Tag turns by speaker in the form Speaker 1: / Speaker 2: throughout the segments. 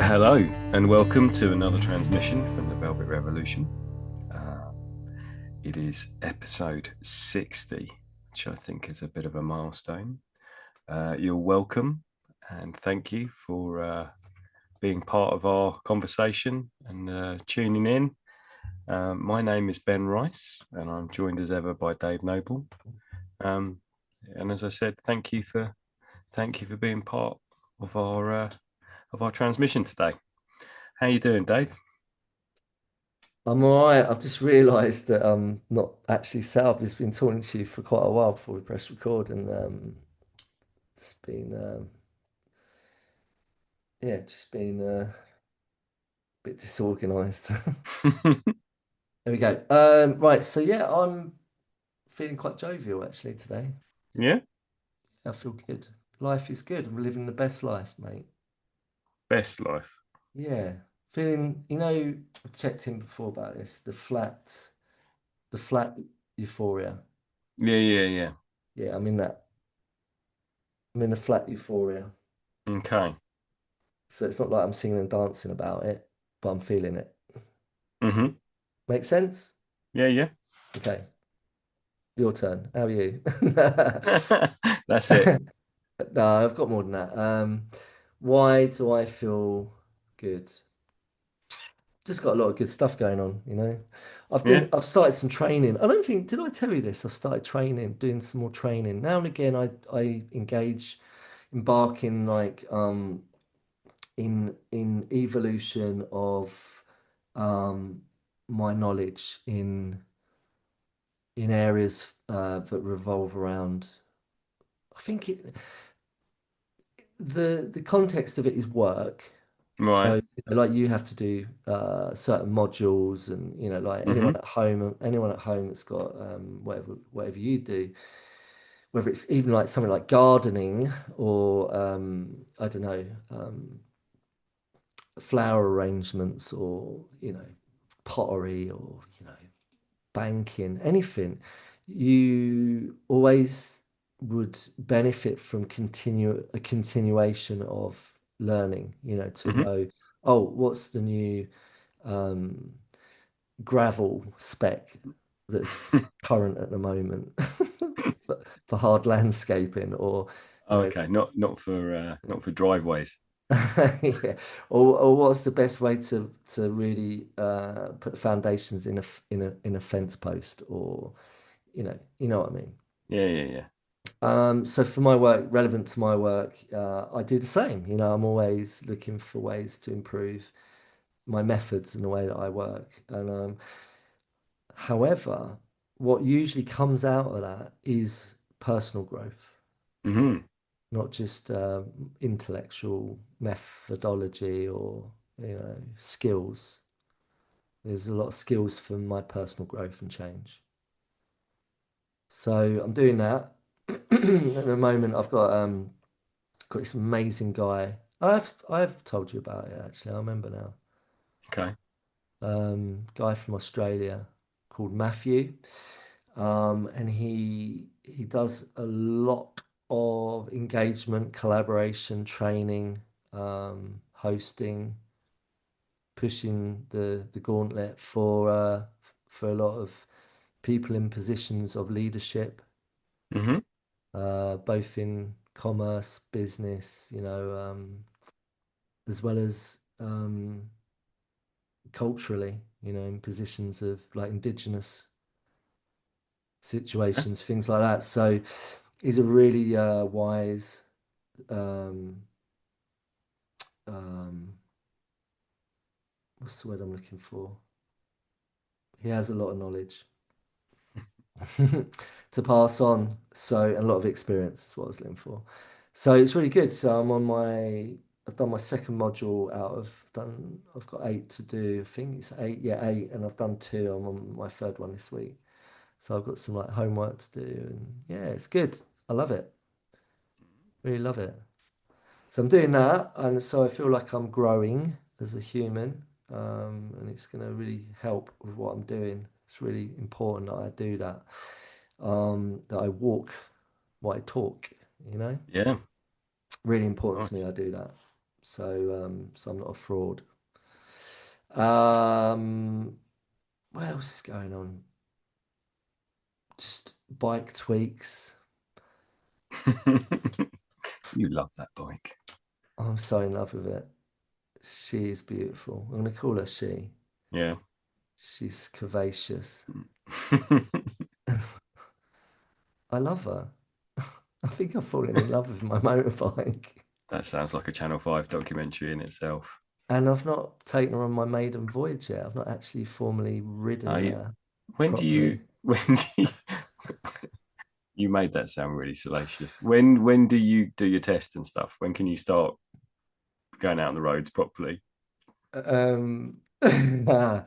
Speaker 1: Hello, and welcome to another transmission from the Velvet Revolution. Uh, it is episode 60, which I think is a bit of a milestone. You're welcome, and thank you for being part of our conversation and tuning in. My name is Ben Rice, and I'm joined as ever by Dave Noble. Um, and as I said, thank you for being part of our transmission today. How you doing, Dave?
Speaker 2: I'm all right. I've just realised that I'm not actually set up. Just been talking to you for quite a while before we press record, and just been just been a bit disorganised. There we go. Right. So yeah, I'm feeling quite jovial actually today.
Speaker 1: Yeah,
Speaker 2: I feel good. Life is good. I'm living the best life, mate.
Speaker 1: best life.
Speaker 2: Yeah. Feeling, I've checked in before about this. The flat euphoria.
Speaker 1: Yeah, yeah, yeah.
Speaker 2: Yeah, I'm in that. I'm in a flat euphoria.
Speaker 1: Okay.
Speaker 2: So it's not like I'm singing and dancing about it, but I'm feeling it.
Speaker 1: Mm-hmm.
Speaker 2: Make sense?
Speaker 1: Yeah, yeah.
Speaker 2: Okay, your turn. How are you?
Speaker 1: That's it.
Speaker 2: No, I've got more than that. Why do I feel good? Just got a lot of good stuff going on, you know.
Speaker 1: Yeah.
Speaker 2: I've started some training. I don't think, did I tell you this? I've started training, doing some more training. Now and again I embark in in evolution of um my knowledge in areas that revolve around. I think the context of it is work.
Speaker 1: Right.
Speaker 2: So, like you have to do certain modules, and like
Speaker 1: Mm-hmm.
Speaker 2: anyone at home that's got whatever you do, whether it's even like something like gardening or I don't know, flower arrangements, or pottery, or banking, anything, you always would benefit from a continuation of learning, to
Speaker 1: Mm-hmm.
Speaker 2: know, oh, what's the new um, gravel spec that's current at the moment for hard landscaping, or you
Speaker 1: Oh,
Speaker 2: know
Speaker 1: okay. Not for driveways.
Speaker 2: yeah, or what's the best way to really put the foundations in a fence post, or you know what I mean.
Speaker 1: Yeah, yeah, yeah.
Speaker 2: So for my work, relevant to my work, I do the same. I'm always looking for ways to improve my methods and the way that I work. And however, what usually comes out of that is personal growth,
Speaker 1: Mm-hmm.
Speaker 2: not just intellectual methodology or skills. There's a lot of skills for my personal growth and change. So I'm doing that. At the moment, got this amazing guy. I've told you about it actually. I remember now.
Speaker 1: Okay.
Speaker 2: Guy from Australia called Matthew. And he does a lot of engagement, collaboration, training, hosting, pushing the gauntlet for a lot of people in positions of leadership,
Speaker 1: Mm-hmm.
Speaker 2: both in commerce, business, as well as culturally, in positions of like indigenous
Speaker 1: Yeah.
Speaker 2: situations, things like that. So he's a really wise, um, um, what's the word I'm looking for? He has a lot of knowledge to pass on. So, and a lot of experience is what I was looking for. So it's really good. So I've done my second module I've got eight to do. I think it's eight, yeah, eight, and I've done two. I'm on my third one this week. So I've got some like homework to do, and yeah, it's good. I love it. Really love it. So I'm doing that, and so I feel like I'm growing as a human, and it's going to really help with what I'm doing. It's really important that I do that, that I walk what I talk, you know?
Speaker 1: Yeah.
Speaker 2: Really important to me
Speaker 1: Nice.
Speaker 2: I do that. So I'm not a fraud. Um, what else is going on? Just bike tweaks.
Speaker 1: You love that bike.
Speaker 2: I'm so in love with it. She is beautiful. I'm gonna call her she.
Speaker 1: Yeah.
Speaker 2: She's curvaceous. I love her. I think I've fallen in love with my motorbike.
Speaker 1: That sounds like a Channel 5 documentary in itself.
Speaker 2: And I've not taken her on my maiden voyage yet. I've not actually formally ridden
Speaker 1: I
Speaker 2: her
Speaker 1: when do you
Speaker 2: properly.
Speaker 1: when do you, you made that sound really salacious. When do you do your test and stuff? When can you start going out on the roads properly?
Speaker 2: Um, Thursday,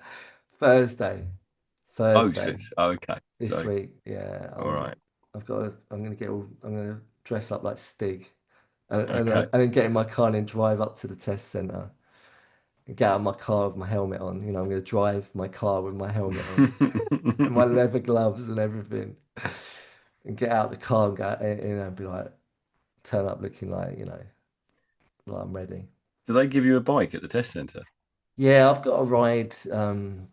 Speaker 1: Oh, so
Speaker 2: Thursday
Speaker 1: it's, oh, okay.
Speaker 2: this
Speaker 1: So
Speaker 2: week. Yeah,
Speaker 1: all right.
Speaker 2: I'm gonna get all. I'm gonna dress up like Stig, and
Speaker 1: Okay.
Speaker 2: then get in my car and then drive up to the test centre. Get out of my car with my helmet on. You know, I'm gonna drive my car with my helmet on and my leather gloves and everything, and get out the car and go, be like, turn up looking like, like I'm ready.
Speaker 1: Do they give you a bike at the test centre?
Speaker 2: Yeah, I've got a ride,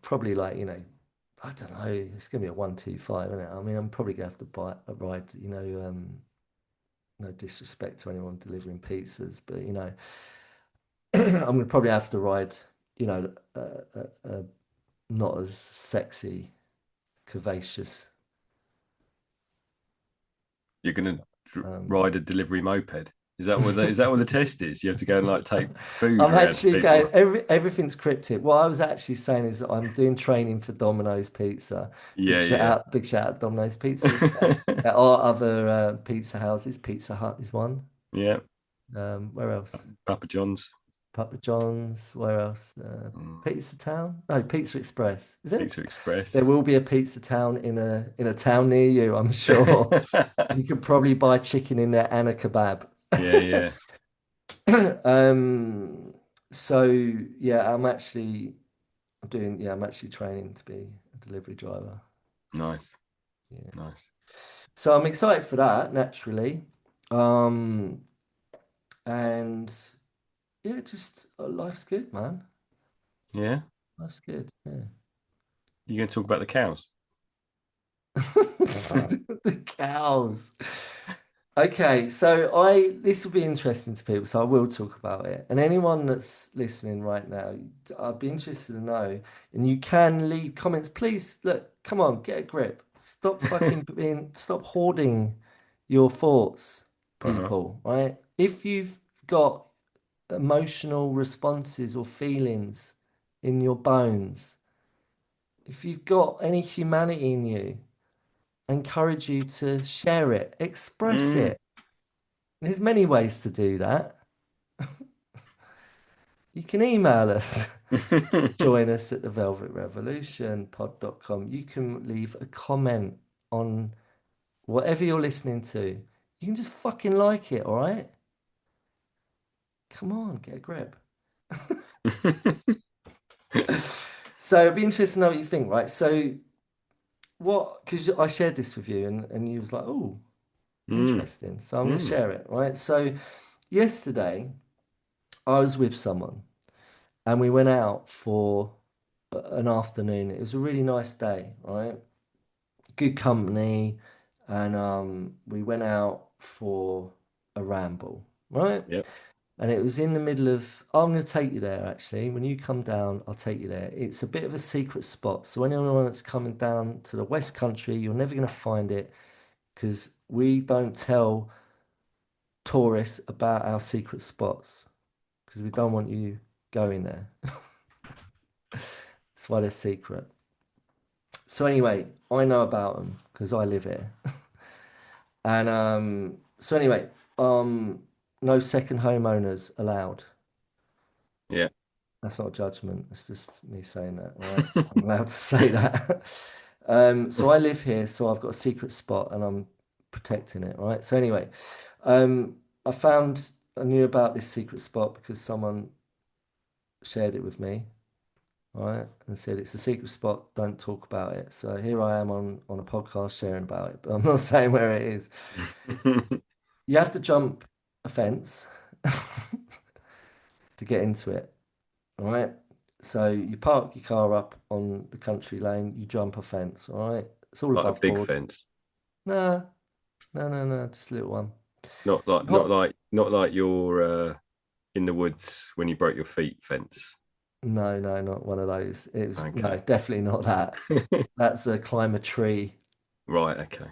Speaker 2: probably like, I don't know, it's gonna be a 125, isn't it? I mean, I'm probably gonna have to buy a ride, no disrespect to anyone delivering pizzas, but I'm gonna probably have to ride, not as sexy, curvaceous.
Speaker 1: You're gonna
Speaker 2: Um,
Speaker 1: ride a delivery moped. Is that what the test is? You have to go and like take food
Speaker 2: I'm
Speaker 1: around to
Speaker 2: actually
Speaker 1: people.
Speaker 2: going, everything's cryptic. What I was actually saying is that I'm doing training for Domino's Pizza.
Speaker 1: Yeah, yeah.
Speaker 2: Big shout out Domino's Pizzas. There are other pizza houses. Pizza Hut is one.
Speaker 1: Yeah.
Speaker 2: Where else?
Speaker 1: Papa John's,
Speaker 2: Papa John's. Where else?
Speaker 1: mm,
Speaker 2: Pizza Town? No, Pizza Express. Is there?
Speaker 1: Pizza
Speaker 2: There
Speaker 1: Express.
Speaker 2: will be a Pizza Town in a town near you, I'm sure. You could probably buy chicken in there and a kebab.
Speaker 1: Yeah, yeah.
Speaker 2: Um, so yeah, I'm actually training to be a delivery driver.
Speaker 1: Nice,
Speaker 2: Yeah.
Speaker 1: nice.
Speaker 2: So I'm excited for that, naturally. Um, and yeah, just life's good, man.
Speaker 1: Yeah.
Speaker 2: Life's good. Yeah.
Speaker 1: You going to talk about the cows?
Speaker 2: The cows. Okay, so I this will be interesting to people, so I will talk about it. And anyone that's listening right now, I'd be interested to know. And you can leave comments, please. Look, come on, get a grip. Stop hoarding your thoughts,
Speaker 1: Uh-huh.
Speaker 2: people, right? If you've got emotional responses or feelings in your bones, if you've got any humanity in you, I encourage you to share it, express
Speaker 1: Mm.
Speaker 2: it. There's many ways to do that. You can email us, join us at the Velvet Revolution pod.com. You can leave a comment on whatever you're listening to. You can just fucking like it, all right? Come on, get a grip. So it'd be interesting to know what you think, right? So because I shared this with you and you was like, oh,
Speaker 1: Mm.
Speaker 2: interesting. So I'm going to
Speaker 1: Mm.
Speaker 2: share it, right? So yesterday I was with someone and we went out for an afternoon. It was a really nice day, right? Good company, and we went out for a ramble, right?
Speaker 1: Yep.
Speaker 2: And it was in the middle of, I'm going to take you there actually. When you come down, I'll take you there. It's a bit of a secret spot. So anyone that's coming down to the West Country, you're never going to find it because we don't tell tourists about our secret spots because we don't want you going there. That's why they're secret. So anyway, I know about them because I live here. And so anyway, no second homeowners allowed.
Speaker 1: Yeah.
Speaker 2: That's not a judgment. It's just me saying that, all right? I'm allowed to say that. So I live here, so I've got a secret spot and I'm protecting it, right? So anyway, I knew about this secret spot because someone shared it with me, right? And said it's a secret spot, don't talk about it. So here I am on a podcast sharing about it, but I'm not saying where it is. You have to jump a fence. to get into it. All right. So you park your car up on the country lane, you jump a fence. All right. It's all
Speaker 1: Like a
Speaker 2: above
Speaker 1: big
Speaker 2: board.
Speaker 1: fence,
Speaker 2: No, no, just a little one.
Speaker 1: not like not
Speaker 2: Hop.
Speaker 1: like not like your in the woods when you broke your feet fence.
Speaker 2: No, not one of those. It was no,
Speaker 1: Okay.
Speaker 2: definitely not that. That's a climb a tree
Speaker 1: Right. Okay.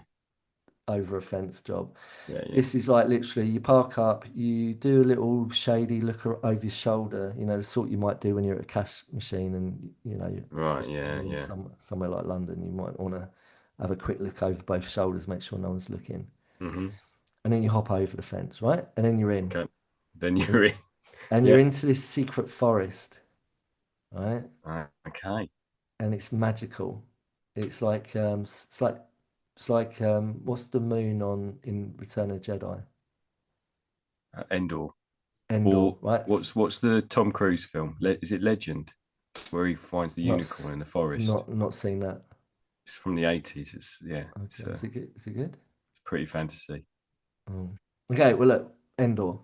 Speaker 2: over a fence job.
Speaker 1: Yeah. Yeah.
Speaker 2: This is like literally you park up, you do a little shady look over your shoulder, the sort you might do when you're at a cash machine and
Speaker 1: Right.
Speaker 2: especially
Speaker 1: Yeah.
Speaker 2: when you're
Speaker 1: Yeah.
Speaker 2: somewhere like London, you might want to have a quick look over both shoulders, make sure no one's looking.
Speaker 1: Mm-hmm.
Speaker 2: And then you hop over the fence, right? And then you're in.
Speaker 1: Okay. Then
Speaker 2: And,
Speaker 1: you're in.
Speaker 2: and you're
Speaker 1: Yeah.
Speaker 2: into this secret forest, right?
Speaker 1: Right. Okay.
Speaker 2: And it's magical. It's like what's the moon on in Return of the Jedi?
Speaker 1: Endor.
Speaker 2: Endor,
Speaker 1: Or
Speaker 2: right?
Speaker 1: what's the Tom Cruise film? Is it Legend, where he finds the
Speaker 2: Not
Speaker 1: unicorn
Speaker 2: s-
Speaker 1: in the forest?
Speaker 2: not seen that.
Speaker 1: It's from the 80s. It's yeah. It's
Speaker 2: Okay, is it good? Is it good?
Speaker 1: it's pretty fantasy.
Speaker 2: Mm. Okay, well look, Endor.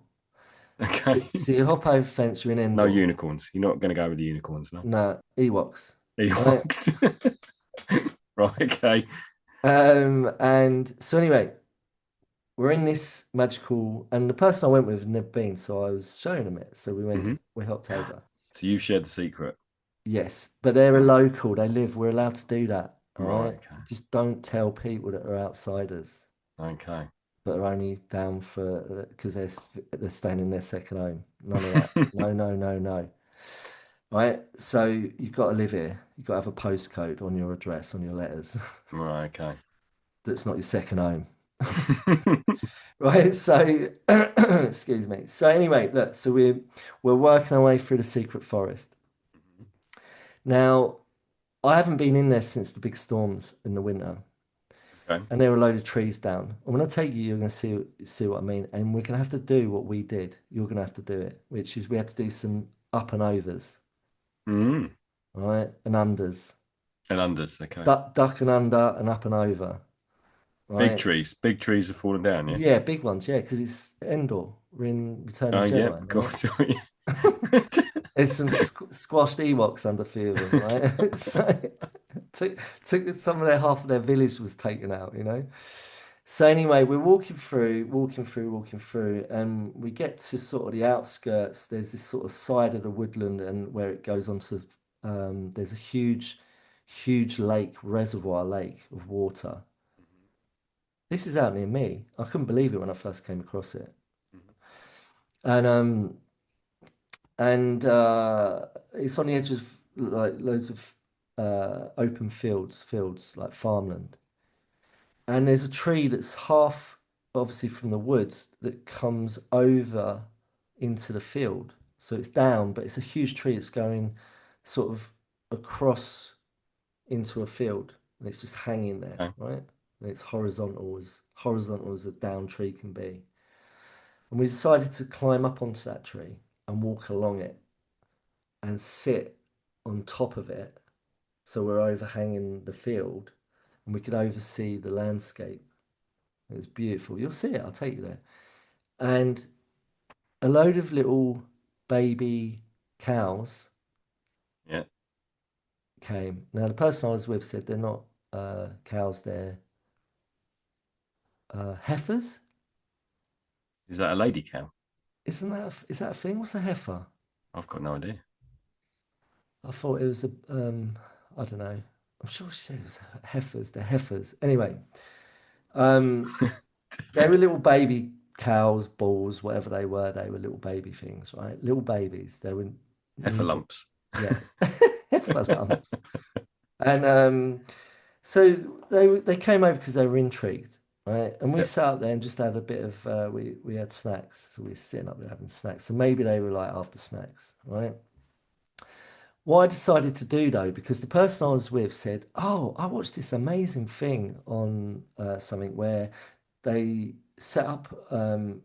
Speaker 2: So,
Speaker 1: Okay.
Speaker 2: so you hop over the fence, you're in
Speaker 1: No
Speaker 2: Endor.
Speaker 1: unicorns. You're not going to go with the unicorns, no.
Speaker 2: No, Ewoks, right?
Speaker 1: Ewoks. Right. Okay.
Speaker 2: And so anyway, we're in this magical, and the person I went with had never been, so I was showing them it. So
Speaker 1: Hmm.
Speaker 2: we hopped over.
Speaker 1: So you've shared the secret.
Speaker 2: Yes, but they're a local. They live. We're allowed to do that. All
Speaker 1: Right.
Speaker 2: right.
Speaker 1: Okay.
Speaker 2: Just don't tell people that are outsiders,
Speaker 1: Okay.
Speaker 2: but are only down for because they're staying in their second home. None of that. No, no, no, no. Right. So you've got to live here. You've got to have a postcode on your address on your letters.
Speaker 1: Right. Okay.
Speaker 2: That's not your second home. Right. So excuse me. So anyway, look. So we're working our way through the secret forest. Now I haven't been in there since the big storms in the winter.
Speaker 1: Okay.
Speaker 2: And there are a load of trees down. And when I take you, you're going to see what I mean. And we're going to have to do what we did. You're going to have to do it, which is we had to do some up and overs,
Speaker 1: Mm.
Speaker 2: all right, and unders,
Speaker 1: And unders. Okay.
Speaker 2: duck and under and up and over,
Speaker 1: Big
Speaker 2: right?
Speaker 1: trees. Big trees are falling down. Yeah.
Speaker 2: Yeah, big ones, yeah, because it's Endor. We're in Return
Speaker 1: Oh
Speaker 2: of the
Speaker 1: yeah.
Speaker 2: Jedi,
Speaker 1: Of
Speaker 2: right?
Speaker 1: course. Sorry.
Speaker 2: There's some squashed Ewoks under a few of them, right? So took some of their half of their village was taken out. So anyway, we're walking through, and we get to sort of the outskirts. There's this sort of side of the woodland, and where it goes onto, there's a huge lake, reservoir lake of water. This is out near me. I couldn't believe it when I first came across it, and it's on the edge of like loads of open fields like farmland. And there's a tree that's half, obviously, from the woods that comes over into the field. So it's down, but it's a huge tree that's going sort of across into a field. And it's just hanging there,
Speaker 1: Okay.
Speaker 2: right? And it's horizontal as a down tree can be. And we decided to climb up onto that tree and walk along it and sit on top of it. So we're overhanging the field and we could oversee the landscape. It was beautiful. You'll see it. I'll take you there. And a load of little baby cows
Speaker 1: Yeah.
Speaker 2: came. Now, the person I was with said they're not cows, they're heifers.
Speaker 1: Is that a lady cow?
Speaker 2: Is that a thing? What's a heifer?
Speaker 1: I've got no idea.
Speaker 2: I thought it was I don't know. I'm sure she said it was heifers. They're heifers. Anyway, um, they were little baby cows, bulls, whatever they were. They were little baby things, right? Little babies. They were
Speaker 1: Heifer
Speaker 2: newborn.
Speaker 1: lumps.
Speaker 2: Yeah, heifer lumps. And so they came over because they were intrigued, right? And we
Speaker 1: Yeah.
Speaker 2: sat up there and just had a bit of we had snacks, so we were sitting up there having snacks. So maybe they were like after snacks, right? What I decided to do though, because the person I was with said, "Oh, I watched this amazing thing on something where they set up a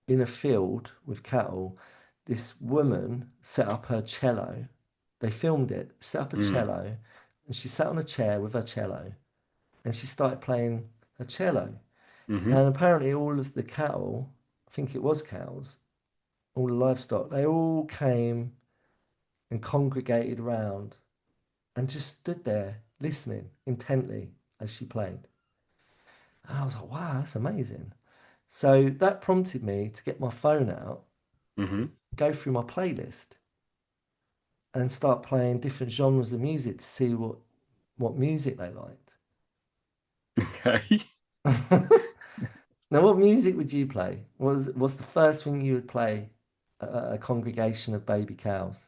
Speaker 2: in a field with cattle. This woman set up her cello. They filmed it, set up a
Speaker 1: Mm.
Speaker 2: cello, and she sat on a chair with her cello, and she started playing her cello.
Speaker 1: Hmm.
Speaker 2: And apparently, all of the cattle, I think it was cows, all the livestock, they all came and congregated around and just stood there listening intently as she played. And I was like, wow, that's amazing. So that prompted me to get my phone out,
Speaker 1: Hmm.
Speaker 2: go through my playlist, and start playing different genres of music to see what music they liked.
Speaker 1: Okay.
Speaker 2: Now, what music would you play? What's the first thing you would play at a congregation of baby cows?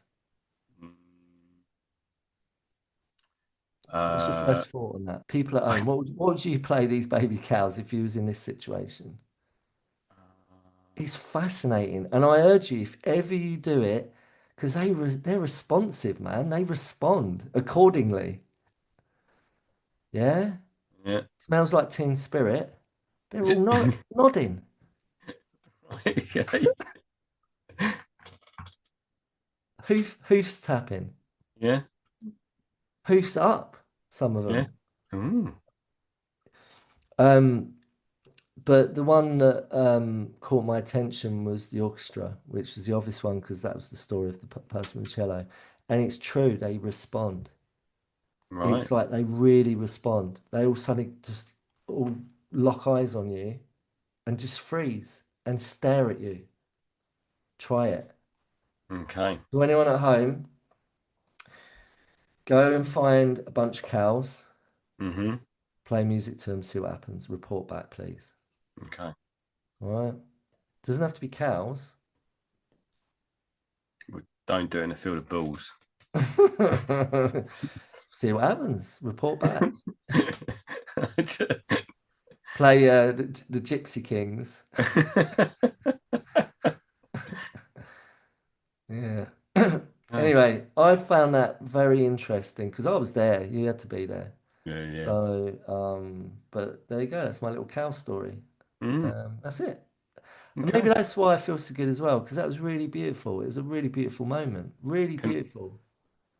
Speaker 2: What's your
Speaker 1: Uh,
Speaker 2: first thought on that? People at home, what would you play these baby cows if you was in this situation? It's fascinating, and I urge you, if ever you do it, because they're responsive, man. They respond accordingly. Yeah,
Speaker 1: yeah.
Speaker 2: smells like Teen Spirit. They're all nodding,
Speaker 1: Okay.
Speaker 2: hoofs tapping,
Speaker 1: Yeah.
Speaker 2: hoofs up. Some of
Speaker 1: Yeah.
Speaker 2: them.
Speaker 1: Mm.
Speaker 2: Um, but the one that caught my attention was the orchestra, which was the obvious one because that was the story of the person with the cello, and it's true. They respond.
Speaker 1: Right.
Speaker 2: It's like they really respond. They all suddenly just all lock eyes on you and just freeze and stare at you. Try it.
Speaker 1: Okay.
Speaker 2: So anyone at home, go and find a bunch of cows,
Speaker 1: Hmm.
Speaker 2: play music to them, see what happens. Report back, please.
Speaker 1: Okay.
Speaker 2: All right. Doesn't have to be cows.
Speaker 1: We don't do it in a field of bulls.
Speaker 2: See what happens. Report back. Play the Gypsy Kings. Yeah.
Speaker 1: Okay.
Speaker 2: Anyway, I found that very interesting because I was there. You had to be there.
Speaker 1: Yeah. Yeah.
Speaker 2: So, but there you go. That's my little cow story.
Speaker 1: Mm.
Speaker 2: That's it. And maybe
Speaker 1: Okay.
Speaker 2: that's why I feel so good as well, because that was really beautiful. It was a really beautiful moment. Really
Speaker 1: Con-
Speaker 2: beautiful.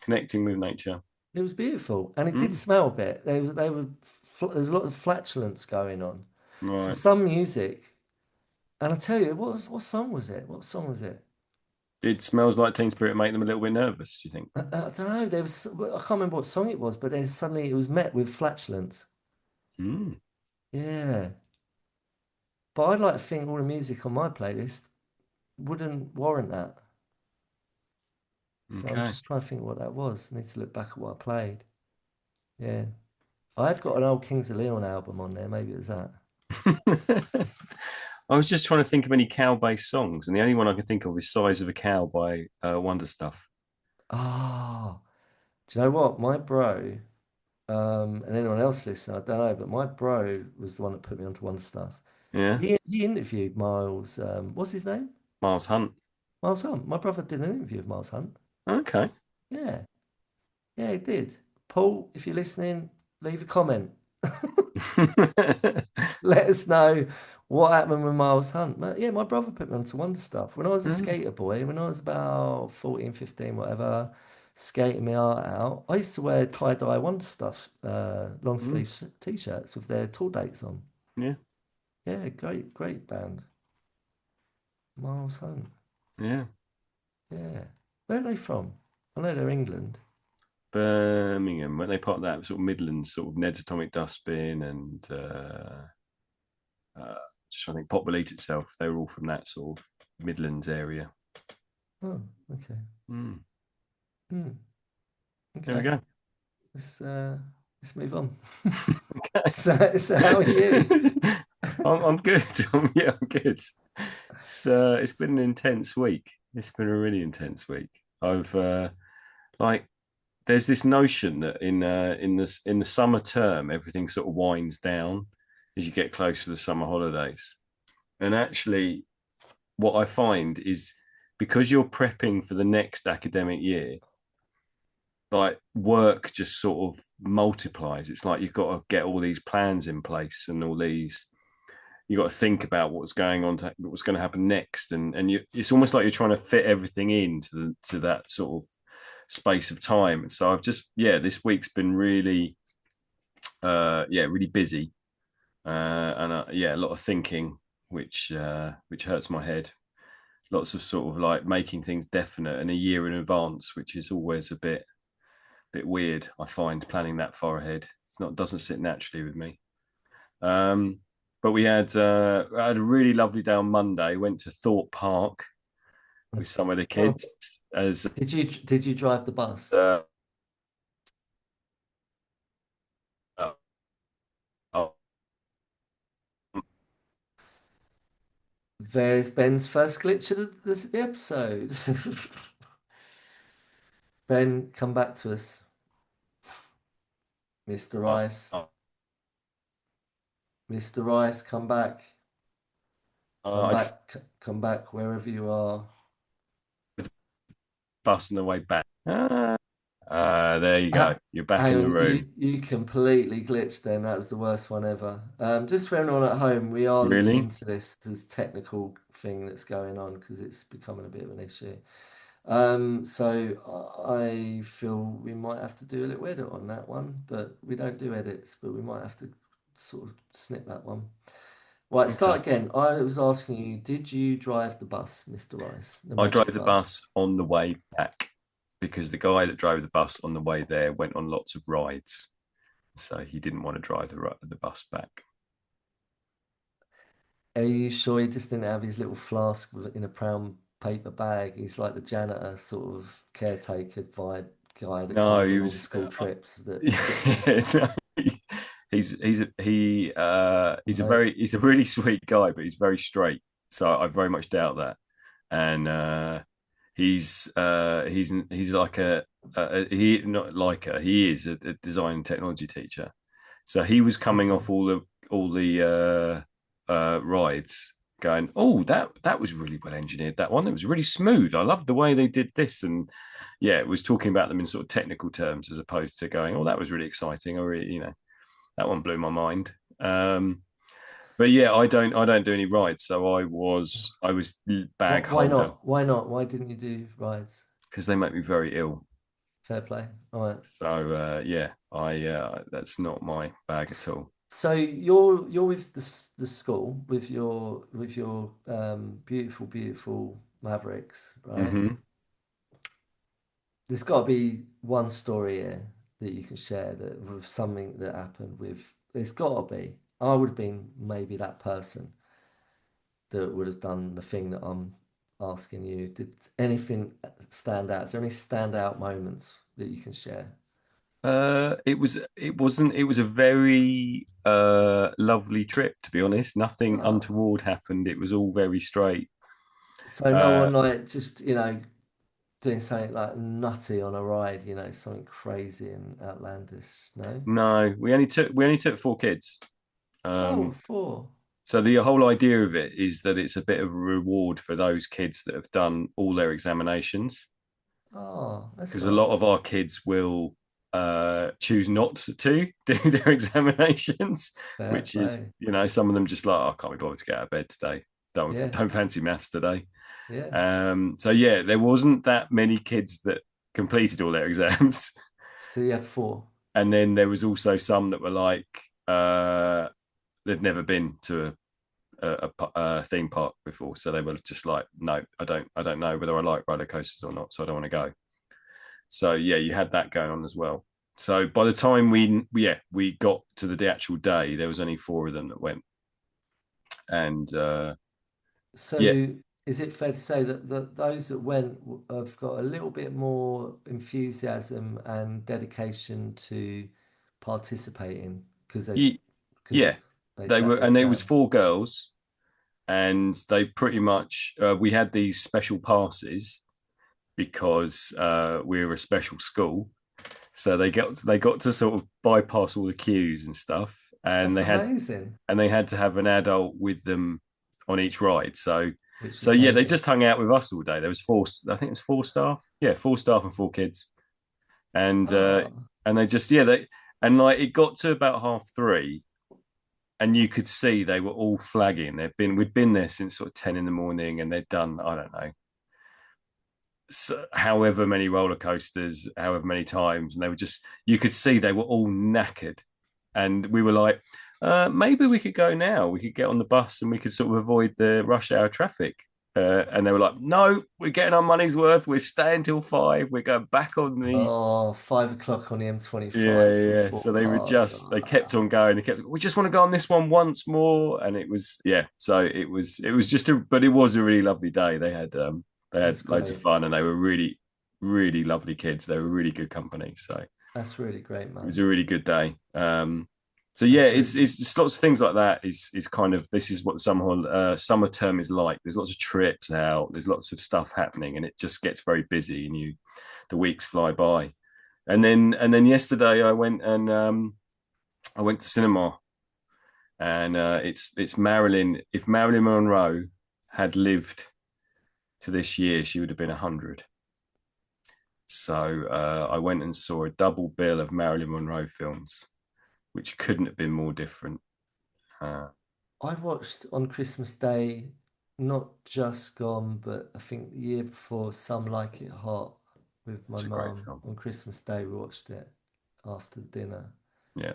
Speaker 1: connecting with nature.
Speaker 2: It was beautiful. And it did
Speaker 1: Mm.
Speaker 2: smell a bit. There's a lot of flatulence going on. So
Speaker 1: Right.
Speaker 2: some music, and I tell you, what song was it? What song was it?
Speaker 1: Did smells like Teen Spirit make them a little bit nervous, do you think?
Speaker 2: I don't know. I can't remember what song it was, but then suddenly it was met with flatulence.
Speaker 1: Mm.
Speaker 2: Yeah. But I'd like to think all the music on my playlist wouldn't warrant that. So I'm
Speaker 1: Okay.
Speaker 2: just trying to think what that was. I need to look back at what I played. Yeah. I've got an old Kings of Leon album on there. Maybe it was that.
Speaker 1: I was just trying to think of any cow-based songs, and the only one I can think of is "Size of a Cow" by Wonder Stuff.
Speaker 2: Ah, do you know what? My bro, and anyone else listening, I don't know, but my bro was the one that put me onto One Stuff.
Speaker 1: Yeah,
Speaker 2: He interviewed Miles, what's his name?
Speaker 1: Miles Hunt.
Speaker 2: Miles Hunt. My brother did an interview with Miles Hunt.
Speaker 1: Okay.
Speaker 2: Yeah. Yeah, he did. Paul, if you're listening, leave a comment. Let us know what happened with Miles Hunt. Yeah, my brother put me onto Wonder Stuff. When I was a
Speaker 1: Mm,
Speaker 2: skater boy, when I was about 14, 15, whatever, skating my art out, I used to wear tie-dye Wonder Stuff, long
Speaker 1: mm,
Speaker 2: sleeve t-shirts with their tour dates on.
Speaker 1: yeah,
Speaker 2: Yeah, great, great band. Miles Hunt.
Speaker 1: yeah.
Speaker 2: Yeah. Where are they from? I know they're England.
Speaker 1: Birmingham, when they part of that sort of Midlands, sort of Ned's Atomic Dustbin, and uh, just trying to think, Pop Will Eat Itself. They were all from that sort of Midlands area.
Speaker 2: Oh, okay.
Speaker 1: Mm,
Speaker 2: Hmm.
Speaker 1: there we
Speaker 2: Okay.
Speaker 1: go.
Speaker 2: Let's uh let's move on.
Speaker 1: Okay.
Speaker 2: So how are you?
Speaker 1: I'm good. Yeah, I'm good. It's been an intense week. It's been a really intense week. I've like there's this notion that in the summer term everything sort of winds down as you get close to the summer holidays. And actually, what I find is because you're prepping for the next academic year, like work just sort of multiplies. It's like you've got to get all these plans in place and all these you got to think about what's going on what's going to happen next and it's almost like you're trying to fit everything into to that sort of space of time. And so I've just this week's been really really busy and a lot of thinking which hurts my head. lots of sort of like making things definite and a year in advance, which is always a bit weird. I find planning that far ahead. It's not doesn't sit naturally with me. Um, but I had a really lovely day on Monday. Went to Thorpe Park with some of the
Speaker 2: Oh,
Speaker 1: kids as
Speaker 2: did you drive the bus?
Speaker 1: uh, uh, uh,
Speaker 2: There's Ben's first glitch of the episode. Ben, come back to us. Mr. Rice.
Speaker 1: uh,
Speaker 2: Mr. Rice, come back. Come
Speaker 1: I
Speaker 2: back. Come back wherever you are.
Speaker 1: bus on the way back. There you go.
Speaker 2: Ah,
Speaker 1: You're back
Speaker 2: hang
Speaker 1: in the
Speaker 2: on,
Speaker 1: room.
Speaker 2: you completely glitched then. That was the worst one ever. Just for everyone at home, we are looking
Speaker 1: Really?
Speaker 2: into this technical thing that's going on because it's becoming a bit of an issue. So I feel we might have to do a little edit on that one, but we don't do edits, but we might have to sort of snip that one. Right,
Speaker 1: Okay.
Speaker 2: start again. I was asking you, did you drive the bus, Mr. Rice, the
Speaker 1: I drove
Speaker 2: magic
Speaker 1: the
Speaker 2: bus?
Speaker 1: bus on the way back because the guy that drove the bus on the way there went on lots of rides, so he didn't want to drive the bus back.
Speaker 2: Are you sure he just didn't have his little flask in a brown paper bag? He's like the janitor, sort of caretaker vibe guy that
Speaker 1: No,
Speaker 2: comes
Speaker 1: he
Speaker 2: on all the
Speaker 1: was.
Speaker 2: school trips that gets a
Speaker 1: No,
Speaker 2: no.
Speaker 1: he's a really sweet guy, but he's very straight. So I very much doubt that. And he's like he not like a he is a design and technology teacher. So he was coming
Speaker 2: Okay.
Speaker 1: off all the rides, going, "Oh, that was really well engineered. That one, it was really smooth. I love the way they did this." And yeah, it was talking about them in sort of technical terms as opposed to going, "Oh, that was really exciting," or that one blew my mind. But yeah, I don't do any rides, so I was bag
Speaker 2: Why
Speaker 1: holder
Speaker 2: not? Why not? Why didn't you do rides?
Speaker 1: because they make me very ill.
Speaker 2: Fair play. All right.
Speaker 1: So yeah, I that's not my bag at all.
Speaker 2: So you're with the school with your beautiful Mavericks, right?
Speaker 1: Hmm.
Speaker 2: There's got to be one story here that you can share that with something that happened with. There's got to be. I would have been maybe that person that would have done the thing that I'm asking you. Did anything stand out? Is there any standout moments that you can share?
Speaker 1: It was a very lovely trip, to be honest. Nothing
Speaker 2: Ah,
Speaker 1: untoward happened. It was all very straight.
Speaker 2: so no
Speaker 1: Uh,
Speaker 2: one like just doing something like nutty on a ride, something crazy and outlandish. No?
Speaker 1: no, we only took four kids.
Speaker 2: Oh,
Speaker 1: Um,
Speaker 2: four.
Speaker 1: so the whole idea of it is that it's a bit of a reward for those kids that have done all their examinations,
Speaker 2: Oh, that's
Speaker 1: because a lot of
Speaker 2: nice.
Speaker 1: our kids will choose not to do their examinations,
Speaker 2: Fair
Speaker 1: which is,
Speaker 2: play.
Speaker 1: some of them just like, oh, I can't be bothered to get out of bed today. Don't
Speaker 2: Yeah,
Speaker 1: don't fancy maths today.
Speaker 2: yeah.
Speaker 1: So yeah, there wasn't that many kids that completed all their exams,
Speaker 2: So you had four.
Speaker 1: and then there was also some that were like they'd never been to a theme park before, so they were just like, no, I don't know whether I like roller coasters or not, so I don't want to go. So yeah, you had that going on as well. So by the time we got to the actual day, there was only four of them that went, and yeah,
Speaker 2: So is it fair to say that those that went have got a little bit more enthusiasm and dedication to participating because
Speaker 1: yeah,
Speaker 2: they
Speaker 1: they
Speaker 2: sat
Speaker 1: were,
Speaker 2: their
Speaker 1: and there was
Speaker 2: exams?
Speaker 1: four girls, and they pretty much we had these special passes because we were a special school, so they got to sort of bypass all the queues and stuff, and
Speaker 2: That's
Speaker 1: they had
Speaker 2: amazing,
Speaker 1: and they had to have an adult with them on each ride. So
Speaker 2: which
Speaker 1: so
Speaker 2: was
Speaker 1: yeah, they
Speaker 2: David.
Speaker 1: just hung out with us all day. There was four, I think it was four staff. Yeah, four staff and four kids, and
Speaker 2: Ah,
Speaker 1: they just they and like it got to about 3:30, and you could see they were all flagging. We'd been there since sort of 10 in the morning, and they'd done, I don't know, however many roller coasters, however many times, and they were just, you could see they were all knackered, and we were like, maybe we could go now. We could get on the bus and we could sort of avoid the rush hour traffic. And they were like, "No, we're getting our money's worth. We're staying till 5. We're going back on the."
Speaker 2: Oh, 5 o'clock on the
Speaker 1: Yeah,
Speaker 2: M25 from
Speaker 1: yeah. So
Speaker 2: Thorpe
Speaker 1: they were
Speaker 2: Park.
Speaker 1: just they kept on going. They kept. We just want to go on this one once more, and it was yeah. So it was just a, but it was a really lovely day. They
Speaker 2: That's
Speaker 1: had loads of
Speaker 2: great.
Speaker 1: fun, and they were really lovely kids. They were really good company. So
Speaker 2: That's really great,
Speaker 1: it was
Speaker 2: man.
Speaker 1: a really good day. So yeah,
Speaker 2: That's really good.
Speaker 1: it's just lots of things like that. Is kind of this is what the summer term is like. There's lots of trips out. There's lots of stuff happening, and it just gets very busy, and the weeks fly by. And then yesterday I went to cinema, and it's Marilyn. If Marilyn Monroe had lived to this year, she would have been 100. So I went and saw a double bill of Marilyn Monroe films, which couldn't have been more different. Uh,
Speaker 2: I watched on Christmas Day, not just gone, but I think the year before, Some Like It Hot with my
Speaker 1: it's a great
Speaker 2: mum.
Speaker 1: film.
Speaker 2: On Christmas Day, we watched it after dinner.
Speaker 1: Yeah.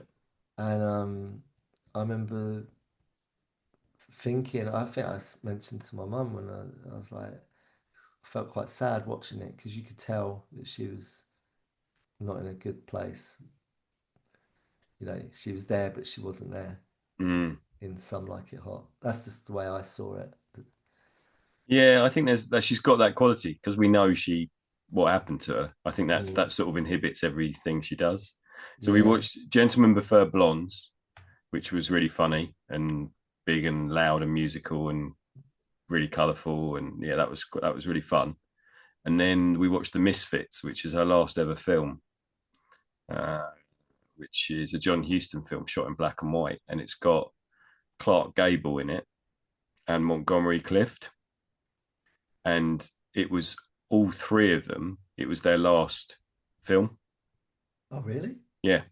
Speaker 2: And I remember thinking, I think mentioned to my mum when I was like, I felt quite sad watching it because you could tell that she was not in a good place. You know, she was there, but she wasn't there
Speaker 1: Mm.
Speaker 2: in Some Like It Hot. That's just the way I saw it.
Speaker 1: Yeah, I think there's that she's got that quality because we know what happened to her. I think
Speaker 2: Mm,
Speaker 1: that sort of inhibits everything she does. So we
Speaker 2: yeah.
Speaker 1: watched Gentlemen Prefer Blondes, which was really funny and big and loud and musical and really colourful, and yeah, that was really fun. And then we watched The Misfits, which is her last ever film, uh, which is a John Huston film shot in black and white, and it's got Clark Gable in it and Montgomery Clift, and it was all three of them. It was their last film.
Speaker 2: Oh, really?
Speaker 1: Yeah.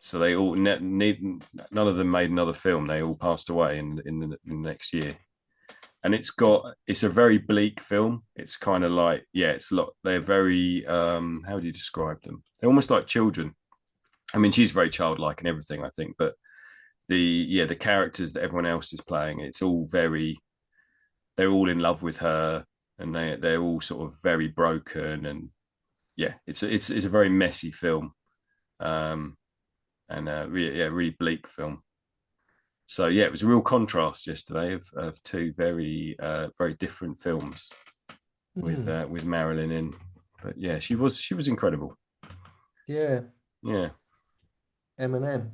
Speaker 1: So they all none of them made another film. They all passed away in the next year. And it's a very bleak film. It's kind of like yeah, it's a lot. They're very how do you describe them? They're almost like children. I mean, she's very childlike and everything, I think, but the characters that everyone else is playing, it's all very they're all in love with her, and they're all sort of very broken, and yeah, it's a very messy film, um, and yeah, really bleak film. So yeah, it was a real contrast yesterday of two very different films
Speaker 2: Hmm.
Speaker 1: with Marilyn in. But yeah, she was incredible.
Speaker 2: Yeah.
Speaker 1: Yeah,
Speaker 2: Eminem,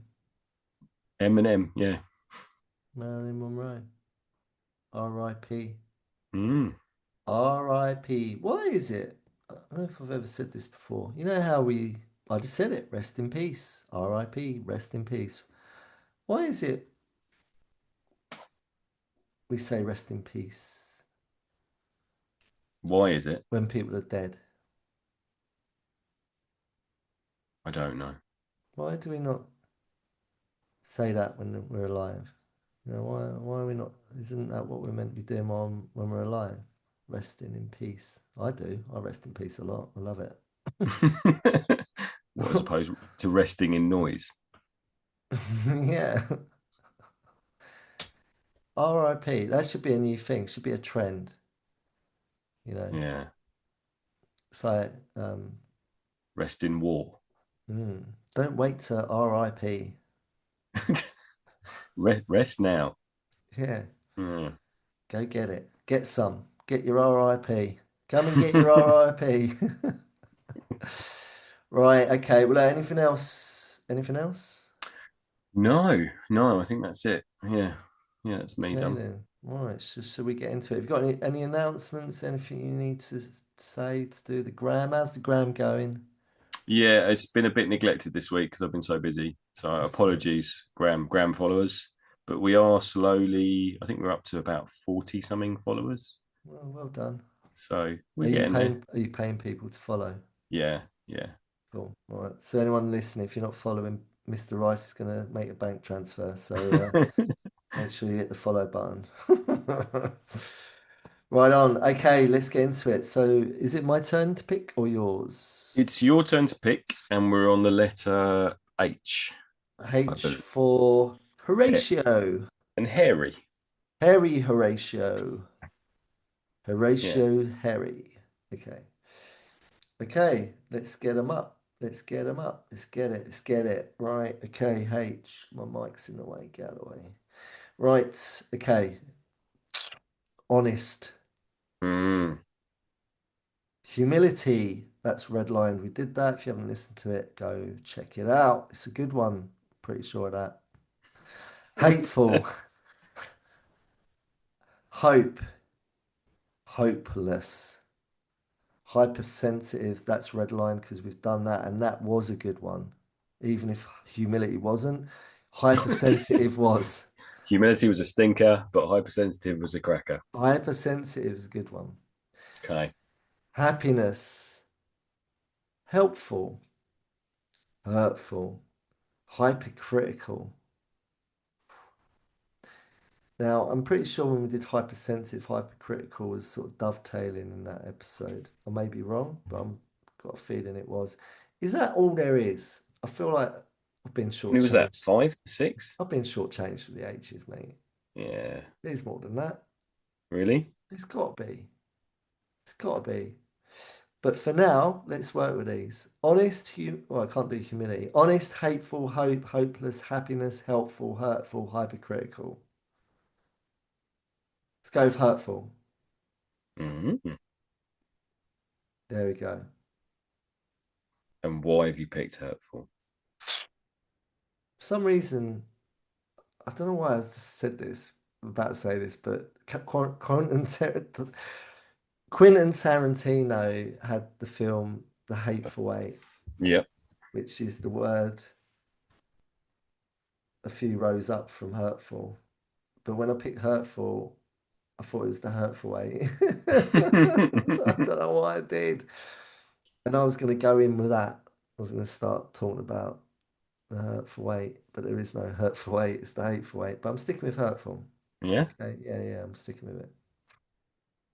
Speaker 1: Eminem. Yeah,
Speaker 2: Marilyn Monroe. R.I.P.
Speaker 1: mm.
Speaker 2: R.I.P. Why is it? I don't know if I've ever said this before. You know how I just said it, rest in peace. R.I.P. Rest in peace. Why is it we say rest in peace
Speaker 1: Why is it?
Speaker 2: when people are dead?
Speaker 1: I don't know.
Speaker 2: Why do we not say that when we're alive? You know, why are we not? Isn't that what we're meant to be doing when we're alive? Resting in peace. I do. I rest in peace a lot. I love it.
Speaker 1: What as opposed to resting in noise?
Speaker 2: Yeah. R.I.P. That should be a new thing. Should be a trend. You know.
Speaker 1: Yeah,
Speaker 2: It's like,
Speaker 1: rest in war.
Speaker 2: don't wait to R.I.P.
Speaker 1: Rest now.
Speaker 2: Yeah.
Speaker 1: Mm.
Speaker 2: Go get it. Get some. Get your R.I.P. Come and get your R.I.P. Right. Okay. Well, anything else? Anything else?
Speaker 1: No, no, I think that's it. Yeah, yeah, that's me
Speaker 2: Okay
Speaker 1: done.
Speaker 2: then. Right. So, shall we get into it? Have you got any announcements? Anything you need to say to do the gram? How's the gram going?
Speaker 1: Yeah, it's been a bit neglected this week because I've been so busy. So
Speaker 2: That's all right.
Speaker 1: apologies, Graham followers. But we are slowly. I think we're up to about 40 something followers.
Speaker 2: Well done.
Speaker 1: So we're getting there.
Speaker 2: Are you paying people to follow?
Speaker 1: Yeah, yeah.
Speaker 2: Cool. All right. So anyone listening, if you're not following, Mr. Rice is going to make a bank transfer. So make sure you hit the follow button. Right on. Okay, let's get into it. So is it my turn to pick or yours?
Speaker 1: It's your turn to pick, and we're on the letter H, I
Speaker 2: H
Speaker 1: believe.
Speaker 2: for
Speaker 1: He-
Speaker 2: Horatio.
Speaker 1: and hairy.
Speaker 2: Harry Horatio.
Speaker 1: Yeah.
Speaker 2: Horatio Harry. Okay. Okay, let's get them up. Let's get them up. Let's get it. Let's get it. Right. Okay, H. My mic's in the way. Get out of the way. Right. Okay. Honest.
Speaker 1: Mm.
Speaker 2: Humility. That's redlined. We did that. If you haven't listened to it, go check it out. It's a good one. Pretty sure of that. Hateful. Hope. Hopeless. Hypersensitive. That's redlined because we've done that, and that was a good one. Even if humility wasn't, hypersensitive was.
Speaker 1: Humility was a stinker, but hypersensitive was a cracker.
Speaker 2: Hypersensitive is a good one.
Speaker 1: Okay.
Speaker 2: Happiness. Helpful. Hurtful. Hypercritical. Now, I'm pretty sure when we did hypersensitive, hypercritical was sort of dovetailing in that episode. I may be wrong, but I've got a feeling it was. Is that all there is? I feel like I've been
Speaker 1: When was that?
Speaker 2: shortchanged.
Speaker 1: Five, six?
Speaker 2: I've been shortchanged for the H's, mate.
Speaker 1: Yeah.
Speaker 2: There's more than that.
Speaker 1: Really?
Speaker 2: There's got to be. It's got to be. But for now, let's work with these. Well, I can't do humility. Honest, hateful, hope, hopeless, happiness, helpful, hurtful, hypercritical. Let's go with hurtful.
Speaker 1: Mm.
Speaker 2: There we go.
Speaker 1: And why have you picked hurtful?
Speaker 2: For some reason, I don't know why I said this, I'm about to say this, but Quentin Tarantino had the film The Hateful Eight,
Speaker 1: Yep.
Speaker 2: which is the word a few rows up from hurtful. But when I picked hurtful, I thought it was the hurtful eight. So I don't know what I did. And I was going to go in with that. I was going to start talking about the hurtful eight, but there is no hurtful eight. It's the hateful eight. But I'm sticking with hurtful.
Speaker 1: Yeah.
Speaker 2: Okay. Yeah, yeah, I'm sticking with it.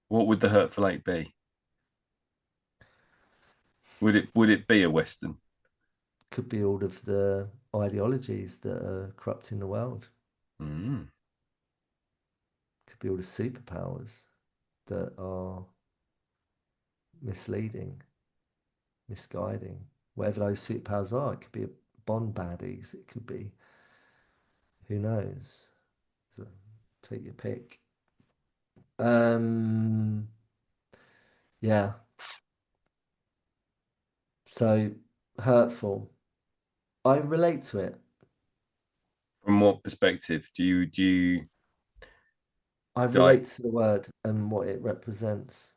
Speaker 1: What would the hurtful eight be? Would it be a Western?
Speaker 2: Could be all of the ideologies that are corrupting the world.
Speaker 1: Mm.
Speaker 2: Could be all the superpowers that are misleading, misguiding. Whatever those superpowers are, it could be a Bond baddies. It could be who knows. So take your pick. Um, yeah. So hurtful. I relate to it.
Speaker 1: From what perspective do you
Speaker 2: I
Speaker 1: like?
Speaker 2: relate to the word and what it represents.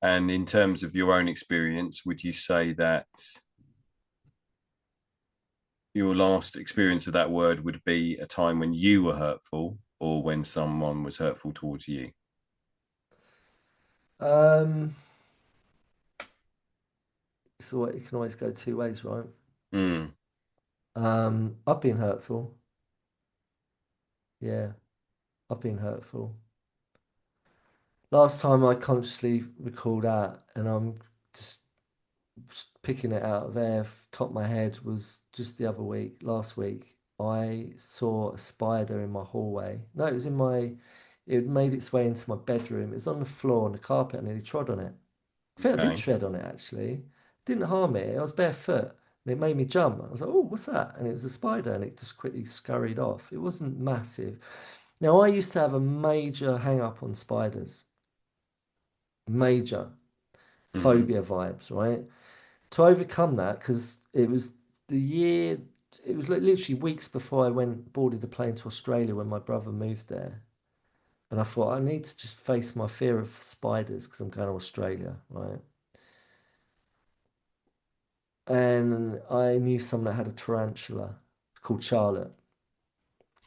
Speaker 1: And in terms of your own experience, would you say that your last experience of that word would be a time when you were hurtful or when someone was hurtful towards you?
Speaker 2: Um, so it can always go two ways, right?
Speaker 1: Mm.
Speaker 2: I've been hurtful. Yeah, I've been hurtful. Last time I consciously recalled that, and I'm just picking it out of air, top of my head, was just the other week, last week. I saw a spider in my hallway. No, it was in my, it made its way into my bedroom. It was on the floor on the carpet. I nearly trod on it. I think I did
Speaker 1: Okay.
Speaker 2: tread on it actually. Didn't harm it. I was barefoot and it made me jump. I was like, oh, what's that? And it was a spider and it just quickly scurried off. It wasn't massive. Now, I used to have a major hang up on spiders, major
Speaker 1: Mm-hmm.
Speaker 2: phobia vibes, right? To overcome that, because it was the year, it was like literally weeks before I went boarded the plane to Australia when my brother moved there. And I thought, I need to just face my fear of spiders because I'm going to Australia, right? And I knew someone that had a tarantula called Charlotte,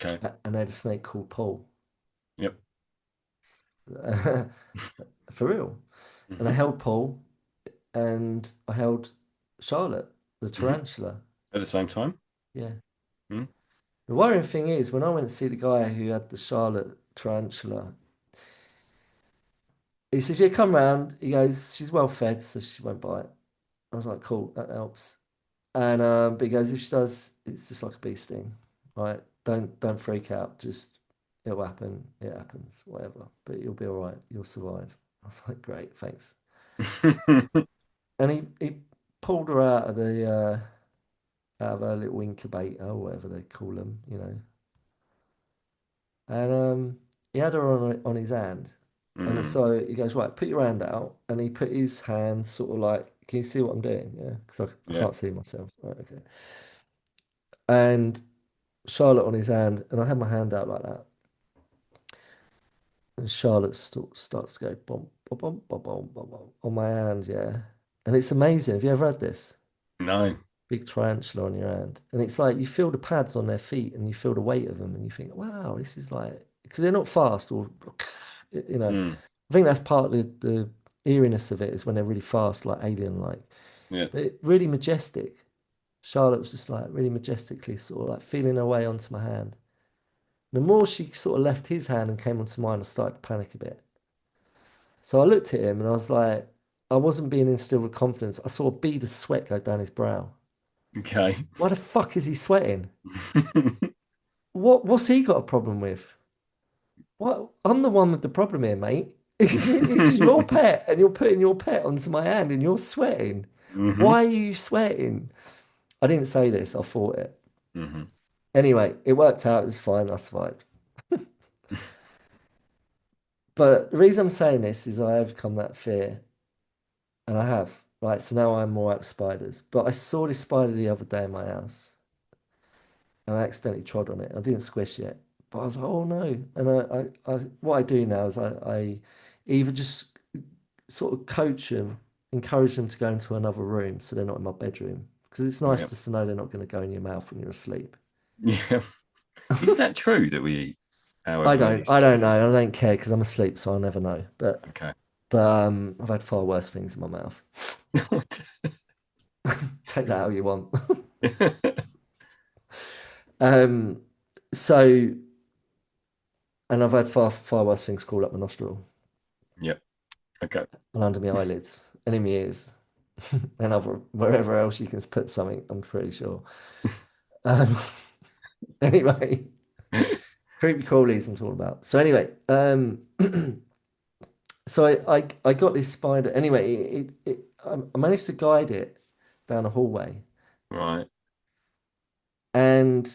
Speaker 1: Okay.
Speaker 2: and they had a snake called Paul.
Speaker 1: Yep.
Speaker 2: For real. And I
Speaker 1: Mm-hmm.
Speaker 2: held Paul and I held Charlotte, the
Speaker 1: Mm-hmm.
Speaker 2: tarantula.
Speaker 1: At the same time.
Speaker 2: Yeah.
Speaker 1: Mm.
Speaker 2: The worrying thing is, when I went to see the guy who had the Charlotte tarantula, he says, yeah, come round. He goes, she's well fed, so she won't bite. I was like, cool, that helps. And but he goes, if she does, it's just like a bee sting, right? Don't freak out. Just it'll happen. It happens, whatever. But you'll be all right. You'll survive. I was like, great, thanks. And he pulled her out of her little incubator or whatever they call them, you know. And he had her on his hand. And
Speaker 1: Mm,
Speaker 2: so he goes, right, put your hand out. And he put his hand sort of like, can you see what I'm doing? Yeah, because I
Speaker 1: yeah.
Speaker 2: can't see myself. Right, okay. And Charlotte on his hand, and I had my hand out like that. And Charlotte starts to go bump, bump, bump, bump, bump, bump, bump on my hand, yeah. And it's amazing. Have you ever had this?
Speaker 1: No.
Speaker 2: Big tarantula on your hand. And it's like you feel the pads on their feet and you feel the weight of them and you think, wow, this is like, because they're not fast or, you know,
Speaker 1: Mm,
Speaker 2: I think that's part of the eeriness of it is when they're really fast, like alien like.
Speaker 1: yeah.
Speaker 2: They're really majestic. Charlotte was just like really majestically sort of like feeling her way onto my hand. The more she sort of left his hand and came onto mine, I started to panic a bit. So I looked at him and I was like, I wasn't being instilled with confidence. I saw a bead of sweat go down his brow.
Speaker 1: Okay.
Speaker 2: Why the fuck is he sweating? What's he got a problem with? What? I'm the one with the problem here, mate. This is your pet, and you're putting your pet onto my hand, and you're sweating.
Speaker 1: Hmm.
Speaker 2: Why are you sweating? I didn't say this. I thought it.
Speaker 1: Hmm.
Speaker 2: Anyway, it worked out. It was fine. I survived. But the reason I'm saying this is I overcome that fear, and I have. Right, so now I'm more out of spiders. But I saw this spider the other day in my house, and I accidentally trod on it. I didn't squish it, but I was like, oh no. And what I do now is I either just sort of coach them, encourage them to go into another room so they're not in my bedroom. Because it's nice
Speaker 1: Yeah.
Speaker 2: just to know they're not going to go in your mouth when you're asleep.
Speaker 1: Yeah. Is that true that we eat
Speaker 2: I
Speaker 1: however many
Speaker 2: don't, I don't
Speaker 1: spiders?
Speaker 2: know. I don't care because I'm asleep, so I'll never know.
Speaker 1: Okay.
Speaker 2: But I've had far worse things in my mouth. Take that how you want. um, so, and I've had far worse things crawled up my nostril
Speaker 1: Yep. Okay.
Speaker 2: and under my eyelids and in my ears and other wherever else you can put something. I'm pretty sure. Um, anyway, creepy crawlies I'm talking about. So anyway, so I got this spider. Anyway, I managed to guide it down a hallway,
Speaker 1: Right.
Speaker 2: and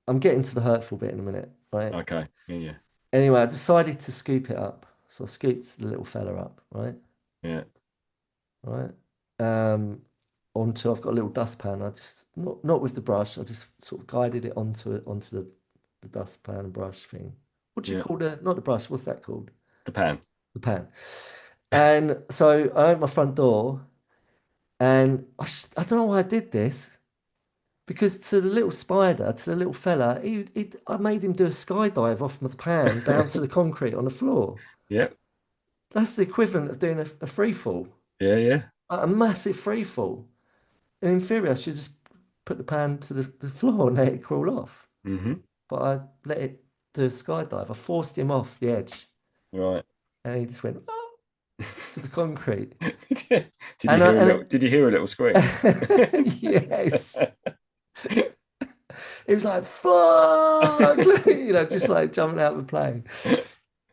Speaker 2: I'm getting to the hurtful bit in a minute, right?
Speaker 1: Okay. Yeah. Yeah.
Speaker 2: Anyway, I decided to scoop it up. So I scooped the little fella up, right?
Speaker 1: Yeah.
Speaker 2: Right. Um, onto I've got a little dustpan. I just not with the brush. I just sort of guided it onto the dustpan and brush thing. What do you
Speaker 1: Yeah.
Speaker 2: call the not the brush? What's that called?
Speaker 1: The pan.
Speaker 2: The pan. And so I opened my front door, and I don't know why I did this because to the little spider, to the little fella, I made him do a skydive off my pan down to the concrete on the floor.
Speaker 1: Yep.
Speaker 2: That's the equivalent of doing a free fall,
Speaker 1: Yeah. Yeah.
Speaker 2: a massive free fall. And in theory, I should just put the pan to the floor and let it crawl off.
Speaker 1: Hmm.
Speaker 2: But I let it do a skydive. I forced him off the edge,
Speaker 1: Right.
Speaker 2: and he just went "Ah," to the concrete.
Speaker 1: Did you
Speaker 2: And
Speaker 1: hear a little? Did you hear a little scream?
Speaker 2: yes, it was like fuck, just like jumping out of the plane.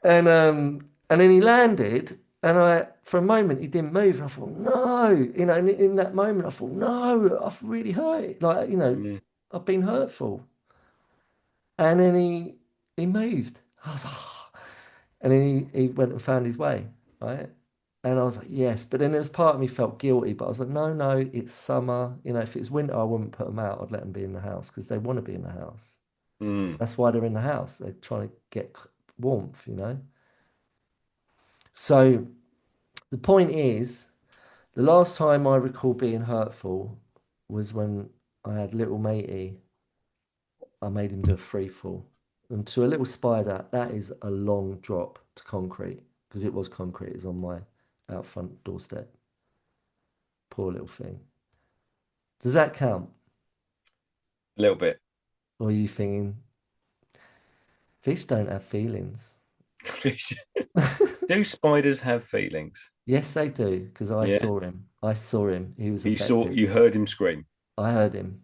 Speaker 2: And then he landed, and I for a moment he didn't move, and I thought no, in that moment I thought no, I've really hurt it. Like
Speaker 1: Mm.
Speaker 2: I've been hurtful. And then he moved. I was like, "Oh." And then he went and found his way, right? And I was like, yes. But then there was part of me felt guilty, but I was like, no, no, it's summer. If it's winter, I wouldn't put them out. I'd let them be in the house because they want to be in the house.
Speaker 1: Mm.
Speaker 2: That's why they're in the house. They're trying to get warmth. So the point is, the last time I recall being hurtful was when I had little matey. I made him do a free fall. And to a little spider, that is a long drop to concrete because it was concrete. It's on my out front doorstep. Poor little thing. Does that count?
Speaker 1: A little bit.
Speaker 2: Or are you thinking fish don't have feelings?
Speaker 1: Do spiders have feelings?
Speaker 2: Yes, they do because I
Speaker 1: Yeah.
Speaker 2: saw him. I saw him. He was
Speaker 1: You saw,
Speaker 2: affected.
Speaker 1: you heard him scream,
Speaker 2: I heard him.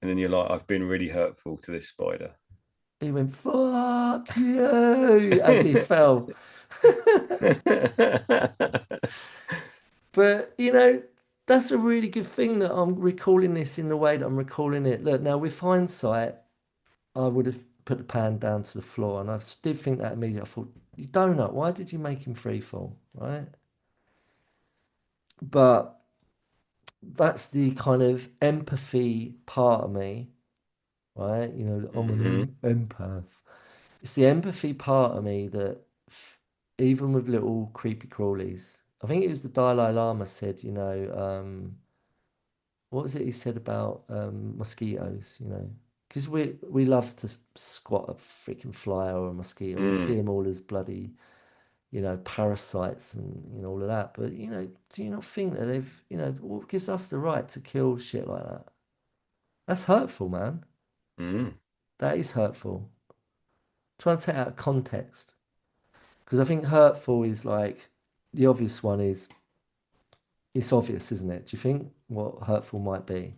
Speaker 1: and then you're like, "I've been really hurtful to this spider."
Speaker 2: He went, fuck you, as he fell. But that's a really good thing that I'm recalling this in the way that I'm recalling it. Look, now with hindsight, I would have put the pan down to the floor, and I did think that immediately. I thought, you donut, why did you make him free fall, right? But that's the kind of empathy part of me, right? I'm
Speaker 1: Hmm.
Speaker 2: an empath. It's the empathy part of me that, even with little creepy crawlies, I think it was the Dalai Lama said, what was it he said about mosquitoes? Because we love to squat a freaking fly or a mosquito. We see
Speaker 1: Mm,
Speaker 2: them all as bloody, parasites and all of that. But do you not think that what gives us the right to kill shit like that? That's hurtful, man.
Speaker 1: mm,
Speaker 2: That is hurtful. Try and take out of context. Because I think hurtful is like the obvious one is it's obvious, isn't it? Do you think what hurtful might be?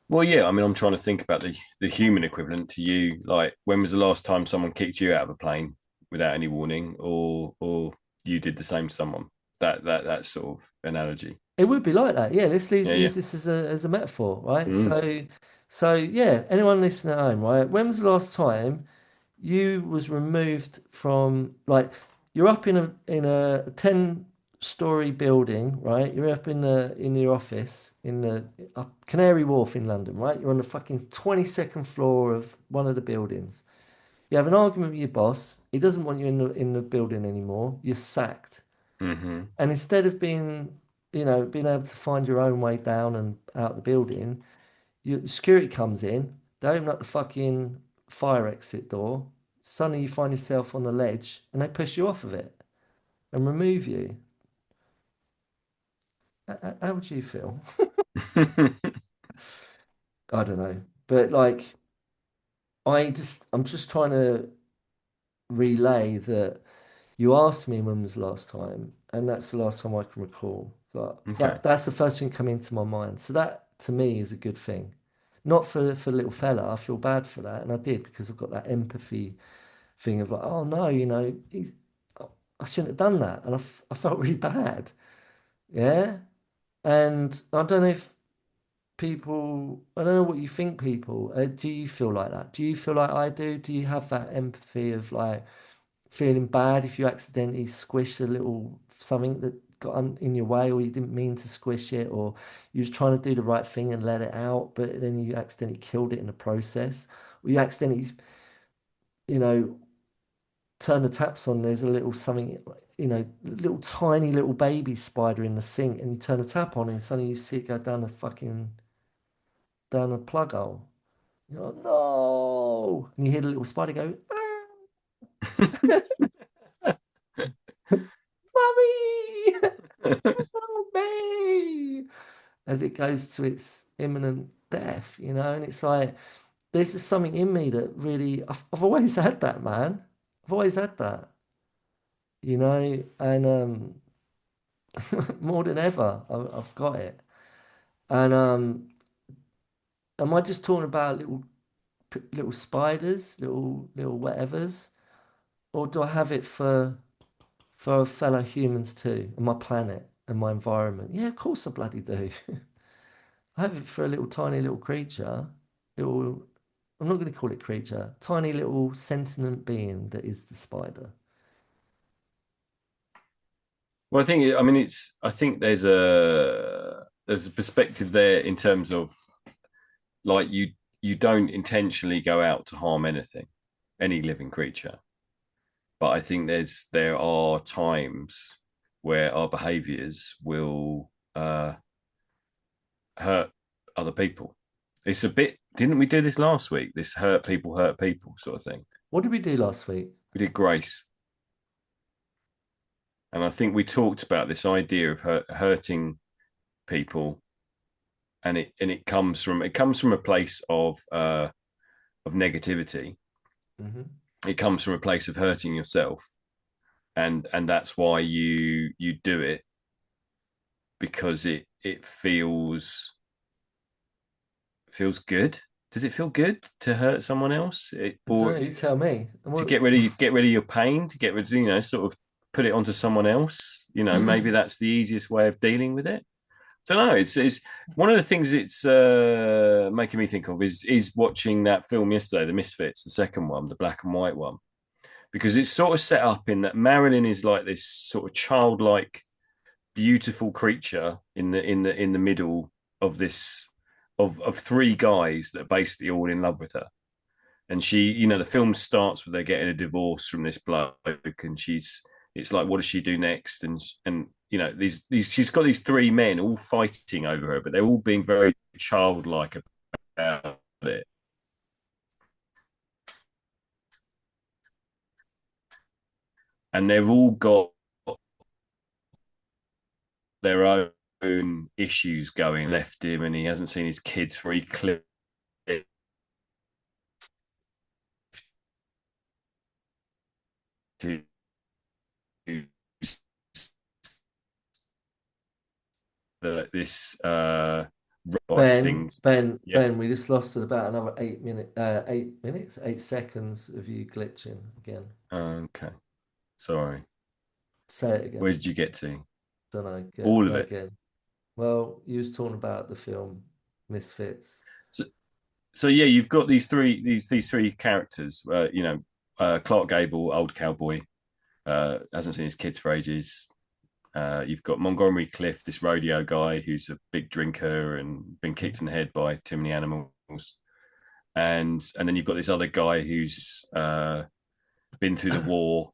Speaker 1: well, yeah. I mean, I'm trying to think about the human equivalent to you. Like, when was the last time someone kicked you out of a plane without any warning, or you did the same to someone? That sort of analogy.
Speaker 2: It would be like that. Yeah, let's
Speaker 1: Yeah, yeah.
Speaker 2: use this as a metaphor, right?
Speaker 1: Mm,
Speaker 2: So yeah, anyone listening at home, right? When was the last time you was removed from, like, you're up in a 10-story building, right? You're up in your office in the up Canary Wharf in London, right? You're on the fucking 22nd floor of one of the buildings. You have an argument with your boss. He doesn't want you in the building anymore. You're sacked.
Speaker 1: mm-hmm,
Speaker 2: And instead of being able to find your own way down and out the building, security comes in, they open up the fucking fire exit door. Suddenly you find yourself on the ledge and they push you off of it and remove you. How would you feel? I don't know. But like, I'm just trying to relay that you asked me when was the last time, and that's the last time I can recall. But
Speaker 1: Okay.
Speaker 2: that's the first thing coming to my mind. So that to me is a good thing. Not for the little fella. I feel bad for that, and I did because I've got that empathy thing of like, oh no, I shouldn't have done that, and I felt really bad. Yeah, and I don't know if I don't know what you think, people. Do you feel like that? Do you feel like I do? Do you have that empathy of like feeling bad if you accidentally squish a little something that got in your way, or you didn't mean to squish it, or you was trying to do the right thing and let it out, but then you accidentally killed it in the process, or you accidentally, you know, turn the taps on, there's a little something, little tiny little baby spider in the sink, and you turn the tap on and suddenly you see it go down the plug hole. You're like, no, and you hear the little spider go, "Mummy, help me!" as it goes to its imminent death, and it's like there's just something in me that really I've always had that, man. I've always had that, and more than ever, I've got it. And am I just talking about little spiders, little whatevers, or do I have it for fellow humans too, and my planet and my environment? Yeah, of course I bloody do. I have it for a little tiny little creature, little. I'm not going to call it creature, tiny little sentient being that is the spider.
Speaker 1: Well, I mean, I think there's a perspective there in terms of, like, you don't intentionally go out to harm anything, any living creature. But I think there are times where our behaviors will hurt other people. It's a bit, didn't we do this last week? This hurt people sort of thing.
Speaker 2: What did we do last week?
Speaker 1: We did grace. And I think we talked about this idea of hurting people, and it comes from a place of negativity.
Speaker 2: Hmm.
Speaker 1: It comes from a place of hurting yourself, and that's why you do it, because it feels good. Does it feel good to hurt someone else,
Speaker 2: I don't
Speaker 1: or
Speaker 2: know. You tell me.
Speaker 1: to get rid of your pain, to get rid of, sort of put it onto someone else. Maybe that's the easiest way of dealing with it. I don't know. It's one of the things it's making me think of is watching that film yesterday, The Misfits, the second one, the black and white one, because it's sort of set up in that Marilyn is like this sort of childlike, beautiful creature in the middle of this of three guys that are basically all in love with her. And she, the film starts with her getting a divorce from this bloke, and it's like, what does she do next? And these she's got these three men all fighting over her, but they're all being very childlike about it, and they've all got their own issues going. Left him, and he hasn't seen his kids for he clearly to this robot
Speaker 2: Ben,
Speaker 1: things.
Speaker 2: Ben,
Speaker 1: Yeah.
Speaker 2: Ben, we just lost about another 8 minutes, 8 seconds of you glitching again.
Speaker 1: Okay. Sorry.
Speaker 2: Say it
Speaker 1: Where
Speaker 2: again.
Speaker 1: did you get to?
Speaker 2: Don't know.
Speaker 1: All of
Speaker 2: Go
Speaker 1: it.
Speaker 2: again. Well, you was talking about the film Misfits.
Speaker 1: So, so yeah, you've got these three characters. Clark Gable, old cowboy, hasn't seen his kids for ages. You've got Montgomery Clift, this rodeo guy who's a big drinker and been kicked in the head by too many animals. And then you've got this other guy who's been through the war,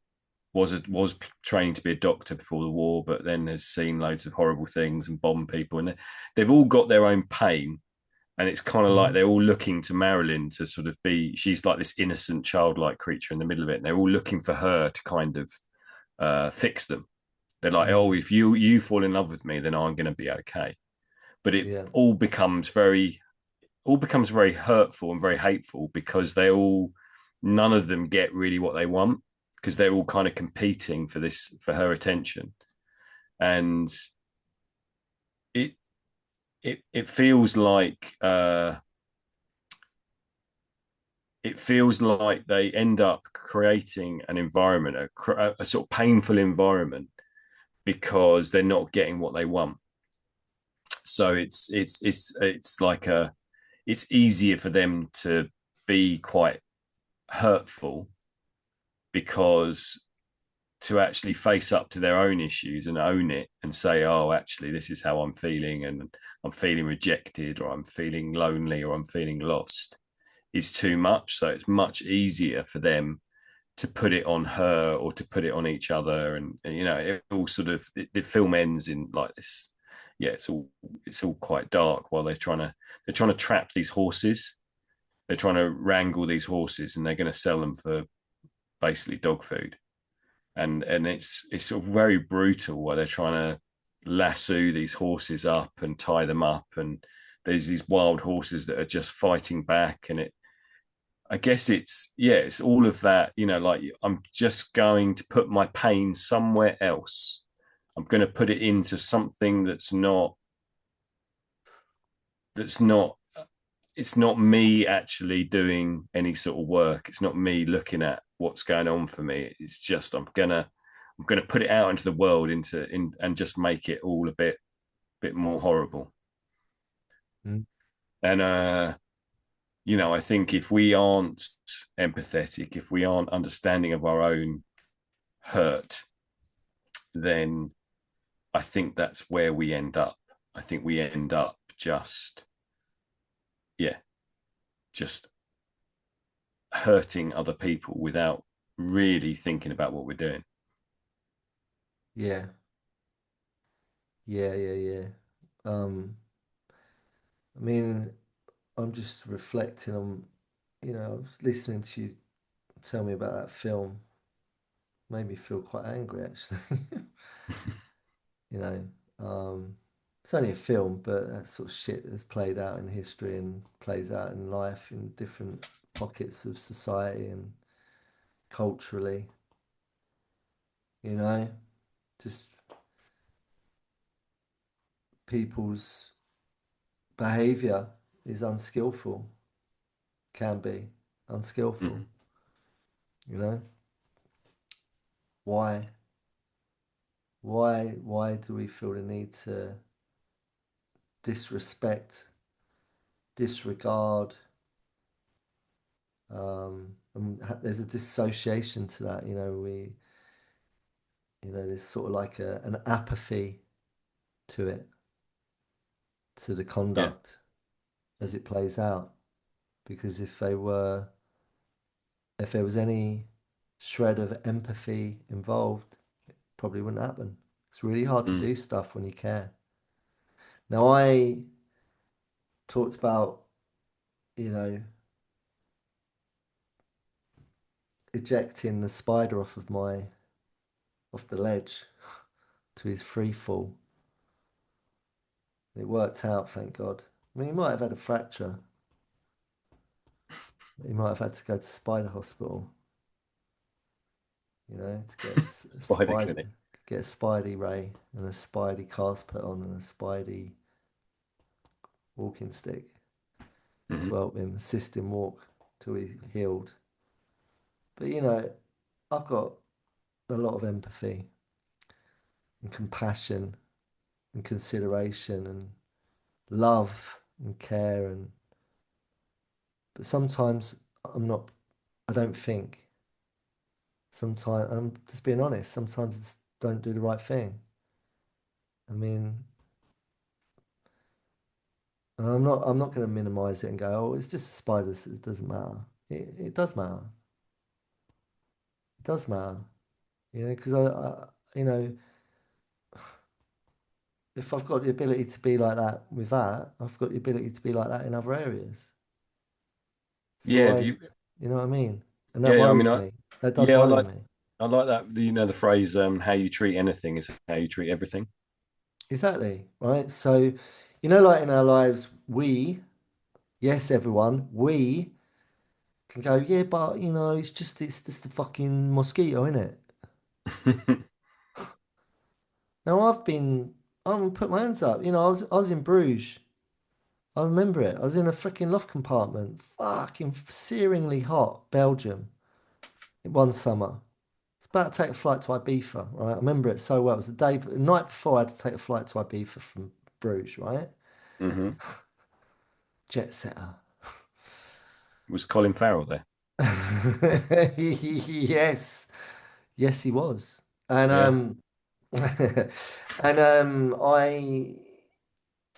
Speaker 1: was training to be a doctor before the war, but then has seen loads of horrible things and bombed people, and they've all got their own pain. And it's kind of like
Speaker 2: Hmm.
Speaker 1: they're all looking to Marilyn to sort of be, she's like this innocent childlike creature in the middle of it, and they're all looking for her to kind of fix them. They're like, oh,
Speaker 2: Mm.
Speaker 1: if you fall in love with me, then I'm going to be okay. But it
Speaker 2: Yeah.
Speaker 1: all becomes very hurtful and very hateful, because none of them get really what they want, because they're all kind of competing for her attention. And it it feels like they end up creating an environment, a sort of painful environment, because they're not getting what they want. So it's like it's easier for them to be quite hurtful, because to actually face up to their own issues and own it and say, oh, actually, this is how I'm feeling, and I'm feeling rejected, or I'm feeling lonely, or I'm feeling lost, is too much. So it's much easier for them to put it on her or to put it on each other. And it all sort of, the film ends in like this. Yeah, it's all quite dark, while they're trying to trap these horses. They're trying to wrangle these horses, and they're going to sell them for basically dog food. And it's sort of very brutal, while they're trying to lasso these horses up and tie them up, and there's these wild horses that are just fighting back. And I guess it's all of that, like, I'm just going to put my pain somewhere else. I'm going to put it into something that's not it's not me actually doing any sort of work. It's not me looking at what's going on for me. It's just I'm gonna put it out into the world, and just make it all a bit more horrible.
Speaker 2: Mm.
Speaker 1: And I think if we aren't empathetic, if we aren't understanding of our own hurt, then I think that's where we end up. I think we end up just, yeah, just hurting other people without really thinking about what we're doing.
Speaker 2: Yeah. Yeah. I mean, I'm just reflecting on, I was listening to you tell me about that film, made me feel quite angry actually. You know, it's only a film, but that sort of shit has played out in history and plays out in life in different pockets of society and culturally, you know, just people's behavior is unskillful, can be unskillful,
Speaker 1: Mm.
Speaker 2: you know. Why? Why do we feel the need to disrespect, disregard, and there's a dissociation to that, there's sort of like an apathy to it, to the
Speaker 1: Yeah.
Speaker 2: conduct as it plays out. Because if there was any shred of empathy involved, probably wouldn't happen. It's really hard to
Speaker 1: Mm.
Speaker 2: do stuff when you care. Now, I talked about, you know, ejecting the spider off the ledge to his free fall. It worked out, thank God. I mean, he might have had a fracture. He might have had to go to spider hospital, to get a
Speaker 1: Spider
Speaker 2: spider,
Speaker 1: clinic.
Speaker 2: get a spidey ray and a spidey cast put on and a spidey walking stick to
Speaker 1: Hmm.
Speaker 2: help him, assist him walk till he healed. But I've got a lot of empathy and compassion and consideration and love and care, and but sometimes I'm not. I don't think. Sometimes I'm just being honest. Sometimes I just don't do the right thing. I mean, and I'm not going to minimize it and go, oh, it's just a spider. So it doesn't matter. It does matter. It does matter. Because you know, if I've got the ability to be like that with that, I've got the ability to be like that in other areas. So
Speaker 1: Yeah.
Speaker 2: why
Speaker 1: Do
Speaker 2: is,
Speaker 1: you?
Speaker 2: you know what I mean? And that
Speaker 1: Yeah. I mean,
Speaker 2: worries me. That does
Speaker 1: yeah,
Speaker 2: worry me.
Speaker 1: I like that. The phrase, "How you treat anything is how you treat everything."
Speaker 2: Exactly, right? So, like in our lives, yes, everyone, we can go, yeah, but it's just a fucking mosquito, isn't it? Now I'm gonna put my hands up. I was in Bruges. I remember it. I was in a freaking loft compartment, fucking searingly hot Belgium one summer. It's about to take a flight to Ibiza, right? I remember it so well. It was the night before I had to take a flight to Ibiza from Bruges, right?
Speaker 1: Hmm.
Speaker 2: Jet setter.
Speaker 1: Was Colin Farrell there?
Speaker 2: Yes, yes, he was, and
Speaker 1: Yeah.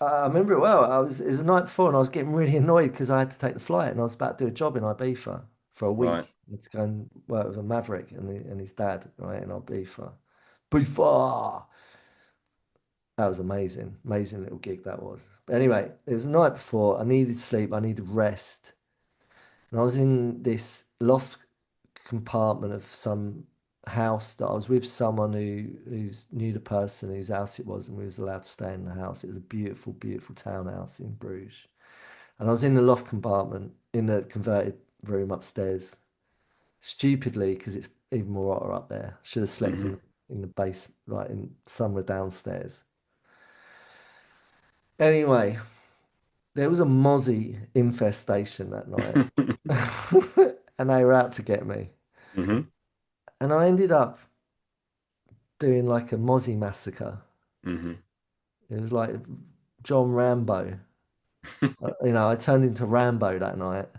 Speaker 2: I remember it well. It was the night before, and I was getting really annoyed because I had to take the flight, and I was about to do a job in Ibiza for a
Speaker 1: Right.
Speaker 2: week. I had to go and work with a Maverick and his dad, right, in Ibiza. Ibiza. That was amazing, amazing little gig that was. But anyway, it was the night before. I needed sleep. I needed rest, and I was in this loft compartment of some house that I was with someone who's knew the person whose house it was, and we was allowed to stay in the house. It was a beautiful, beautiful townhouse in Bruges. And I was in the loft compartment in the converted room upstairs, stupidly because it's even more hotter up there. Should have slept
Speaker 1: Hmm.
Speaker 2: in the base, like in somewhere downstairs. Anyway, there was a mozzie infestation that night, and they were out to get me.
Speaker 1: Hmm.
Speaker 2: And I ended up doing like a mozzie massacre.
Speaker 1: Hmm.
Speaker 2: It was like John Rambo. I turned into Rambo that night,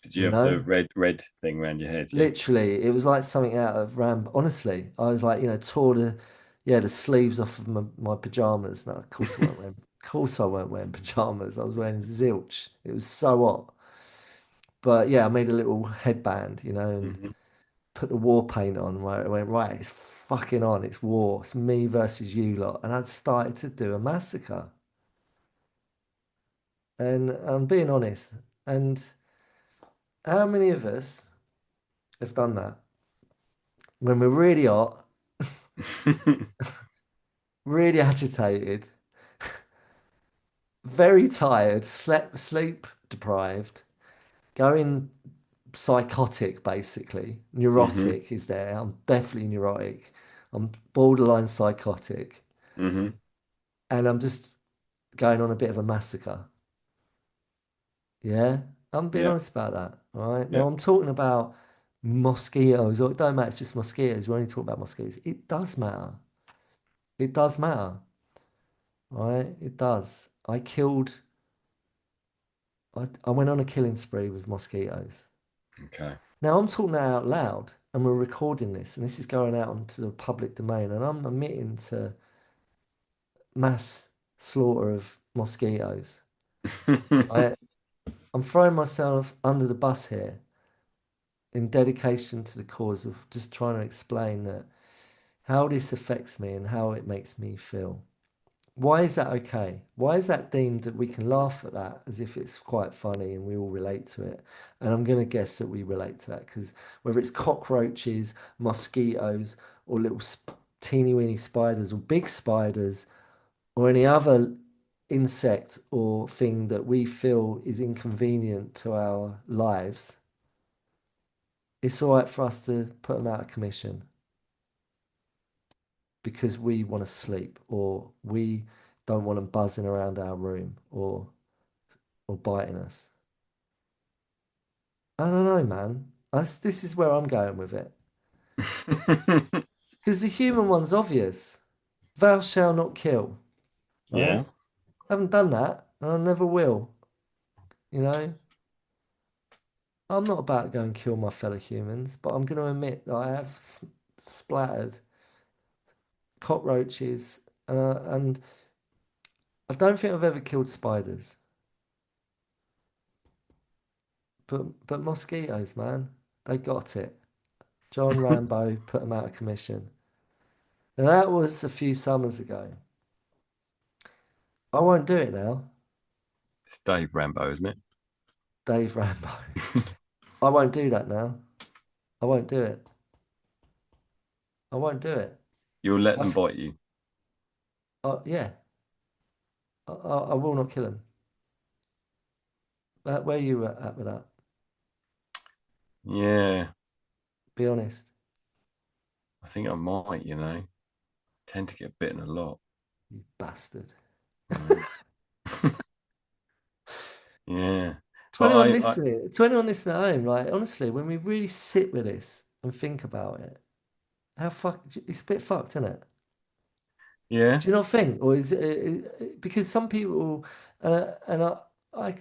Speaker 1: Did you
Speaker 2: you
Speaker 1: have the
Speaker 2: know?
Speaker 1: red thing around your head? Yeah.
Speaker 2: Literally, it was like something out of Rambo. Honestly, I was like, tore the sleeves off of my pajamas. No, of course I weren't wearing pajamas. I was wearing zilch. It was so hot. But yeah, I made a little headband, and
Speaker 1: Hmm.
Speaker 2: put the war paint on where it went, right, it's fucking on. It's war. It's me versus you lot. And I'd started to do a massacre. And I'm being honest. And how many of us have done that? When we're really hot, really agitated, very tired, sleep deprived, going psychotic, basically.
Speaker 1: Hmm.
Speaker 2: Neurotic is there. I'm definitely neurotic. I'm borderline psychotic.
Speaker 1: Hmm.
Speaker 2: And I'm just going on a bit of a massacre. Yeah? I'm being
Speaker 1: Yeah.
Speaker 2: honest about that. All right.
Speaker 1: Yeah.
Speaker 2: Now I'm talking about mosquitoes, or it don't matter, it's just mosquitoes. We're only talking about mosquitoes. It does matter. It does matter, right? It does. I went on a killing spree with mosquitoes.
Speaker 1: Okay.
Speaker 2: Now I'm talking that out loud and we're recording this and this is going out into the public domain and I'm admitting to mass slaughter of mosquitoes. I, I'm throwing myself under the bus here in dedication to the cause of just trying to explain that how this affects me and how it makes me feel. Why is that okay? Why is that deemed that we can laugh at that as if it's quite funny and we all relate to it? And I'm going to guess that we relate to that because whether it's cockroaches, mosquitoes, or little teeny weeny spiders or big spiders or any other insect or thing that we feel is inconvenient to our lives, it's all right for us to put them out of commission because we want to sleep or we don't want them buzzing around our room or biting us. I don't know, man. This is where I'm going with it. Because the human one's obvious. Thou shalt not kill, right?
Speaker 1: Yeah.
Speaker 2: I haven't done that, and I never will. You know, I'm not about to go and kill my fellow humans, but I'm going to admit that I have splattered cockroaches, and I don't think I've ever killed spiders, but mosquitoes, man, they got it. John Rambo put them out of commission. Now that was a few summers ago. I won't do it now.
Speaker 1: It's Dave Rambo, isn't it?
Speaker 2: Dave Rambo. I won't do that now. I won't do it. I won't do it.
Speaker 1: You'll let
Speaker 2: I,
Speaker 1: them
Speaker 2: f-
Speaker 1: bite you.
Speaker 2: yeah, I will not kill him. Where are you at with that?
Speaker 1: Yeah.
Speaker 2: Be honest,
Speaker 1: I think I might, tend to get bitten a lot.
Speaker 2: you bastard.
Speaker 1: Right. Yeah.
Speaker 2: To
Speaker 1: But
Speaker 2: anyone
Speaker 1: I
Speaker 2: listening, to anyone listening at home, like honestly, when we really sit with this and think about it, it's a bit fucked, isn't it?
Speaker 1: yeah.
Speaker 2: Do you not think, or is it because some people, and I,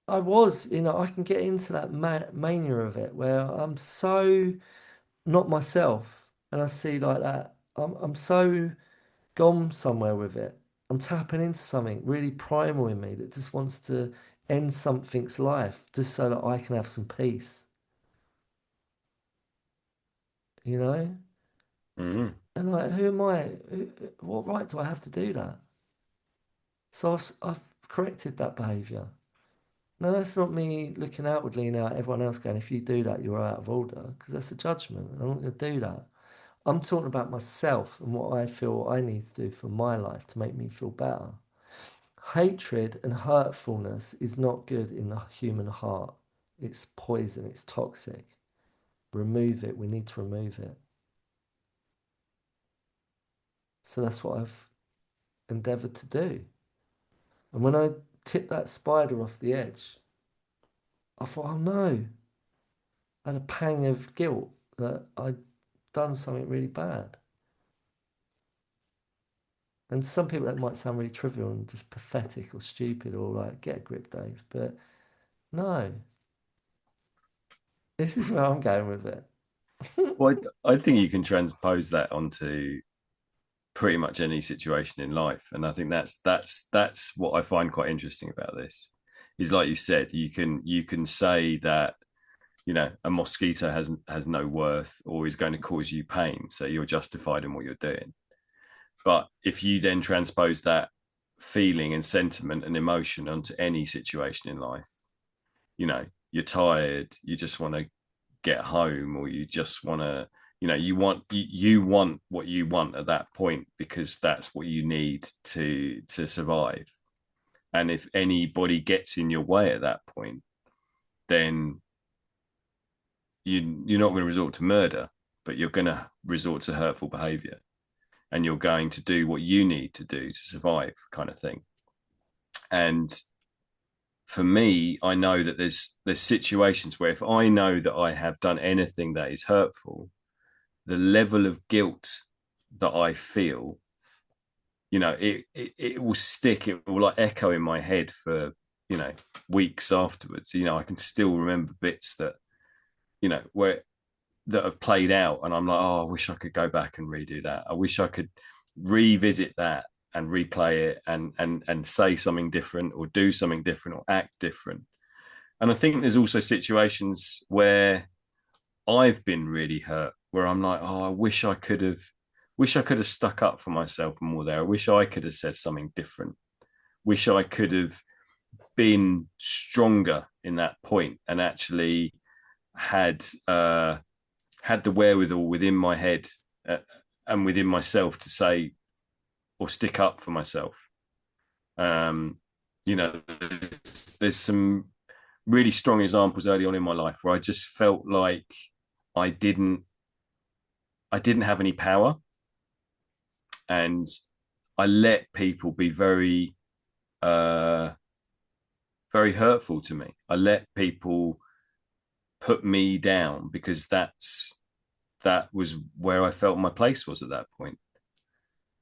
Speaker 2: I was, I can get into that mania of it where I'm so not myself, and I see like that. I'm so gone somewhere with it. I'm tapping into something really primal in me that just wants to end something's life just so that I can have some peace, you know?
Speaker 1: Mm.
Speaker 2: And like, who am I? What right do I have to do that? So I've corrected that behaviour. No, that's not me looking outwardly now at everyone else going, if you do that, you're out of order, because that's a judgment. I'm not going to do that. I'm talking about myself and what I feel I need to do for my life to make me feel better. Hatred and hurtfulness is not good in the human heart. It's poison, it's toxic. Remove it. We need to remove it. So that's what I've endeavored to do. And when I tipped that spider off the edge, I thought, oh no, I had a pang of guilt that I'd done something really bad. And to some people, that might sound really trivial and just pathetic or stupid or like, get a grip, Dave. But no, this is where I'm going with it.
Speaker 1: Well, I think you can transpose that onto pretty much any situation in life, and I think that's what I find quite interesting about this. Is like you said, you can say that a mosquito has no worth or is going to cause you pain, so you're justified in what you're doing. But if you then transpose that feeling and sentiment and emotion onto any situation in life, you're tired, you just want to get home, or you just want to, you want what you want at that point because that's what you need to survive. And if anybody gets in your way at that point, then you're not going to resort to murder, but you're going to resort to hurtful behavior, and you're going to do what you need to do to survive, kind of thing. And for me, I know that there's situations where if I know that I have done anything that is hurtful, the level of guilt that I feel it will stick. It will like echo in my head for weeks afterwards. I can still remember bits that where that have played out, and I'm like, oh, I wish I could go back and redo that. I wish I could revisit that and replay it and say something different or do something different or act different. And I think there's also situations where I've been really hurt where I'm like, oh, I wish I could have stuck up for myself more there. I wish I could have said something different. Wish I could have been stronger in that point and actually had had the wherewithal within my head uh, and within myself to say or stick up for myself. Um, there's some really strong examples early on in my life where I just felt like I didn't I didn't have any power, and I let people be uh very hurtful to me. I let people put me down because that was where I felt my place was at that point.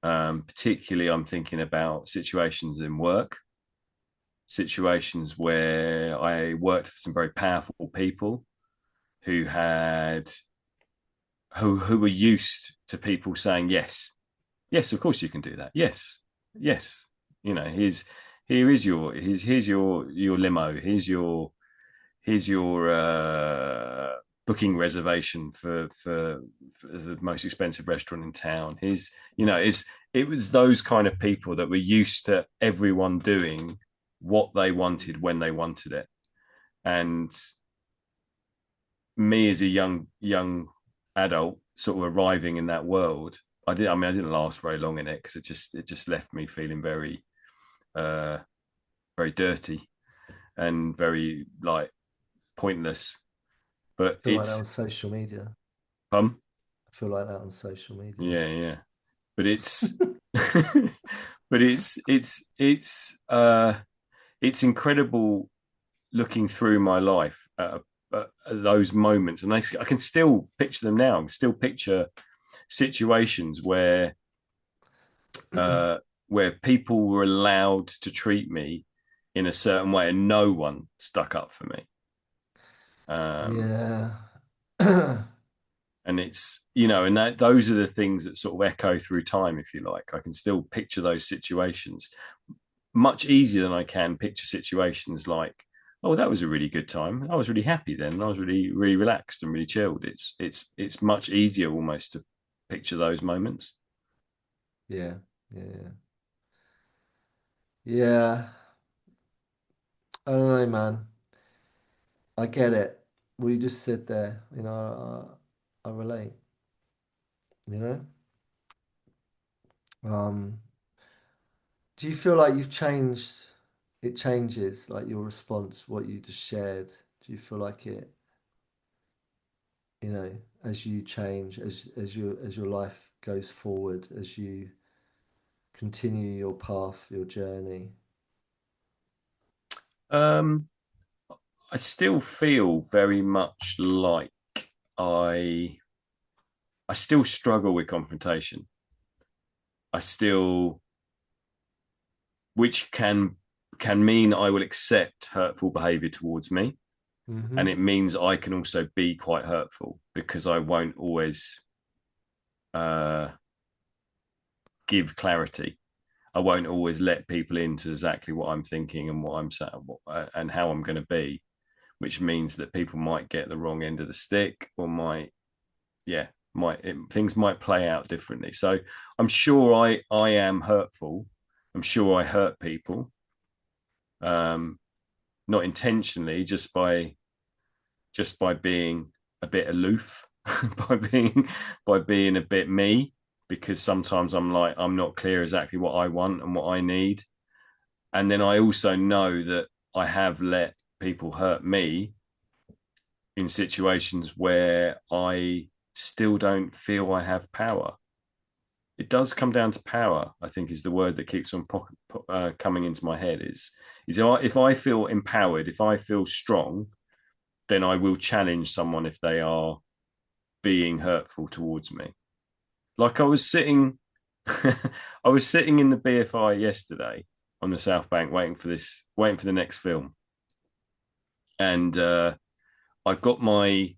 Speaker 1: Particularly, I'm thinking about situations in work, situations where I worked for some very powerful people who had who were used to people saying yes, yes, of course you can do that. Yes, yes. Here's your limo. Here's your booking reservation for the most expensive restaurant in town. It was those kind of people that were used to everyone doing what they wanted when they wanted it. And me as a young adult, sort of arriving in that world, I didn't last very long in it because it just left me feeling uh very dirty and very like pointless. But
Speaker 2: I feel like that on social media.
Speaker 1: um
Speaker 2: I feel like that on social media.
Speaker 1: yeah, but it's but it's incredible looking through my life at those moments, and I can still picture them now. I can still picture situations uh, where people were allowed to treat me in a certain way, and no one stuck up for me. Um,
Speaker 2: Yeah.
Speaker 1: and it's and that those are the things that sort of echo through time, if you like. I can still picture those situations much easier than I can picture situations like, oh, that was a really good time. I was really happy then. I was really relaxed and really chilled. It's much easier almost to picture those moments.
Speaker 2: Yeah. Yeah. Yeah. I don't know, man. I get it. What you just said there, I relate, you know? Um, do you feel like you've changed, it changes, like your response, what you just shared? Do you feel like it, as you change, as your life goes forward, as you continue your path, your journey?
Speaker 1: Um, I still feel very much like I I still struggle with confrontation. I still, which can mean I will accept hurtful behavior towards me, and
Speaker 2: Mm-hmm.
Speaker 1: it means I can also be quite hurtful because I won't always uh, give clarity. I won't always let people into exactly what I'm thinking and what I'm saying and how I'm going to be, which means that people might get the wrong end of the stick or yeah, things might play out differently. So I'm sure I am hurtful. I'm sure I hurt people, um, not intentionally, just by being a bit aloof, by being a bit me, because sometimes I'm not clear exactly what I want and what I need. And then I also know that I have let people hurt me in situations where I still don't feel I have power. It does come down to power, I think, is the word that keeps on coming into my head. Is if I feel empowered, if I feel strong, then I will challenge someone if they are being hurtful towards me. Like I was sitting I was sitting in the BFI yesterday on the South Bank, waiting for the next film, and I got my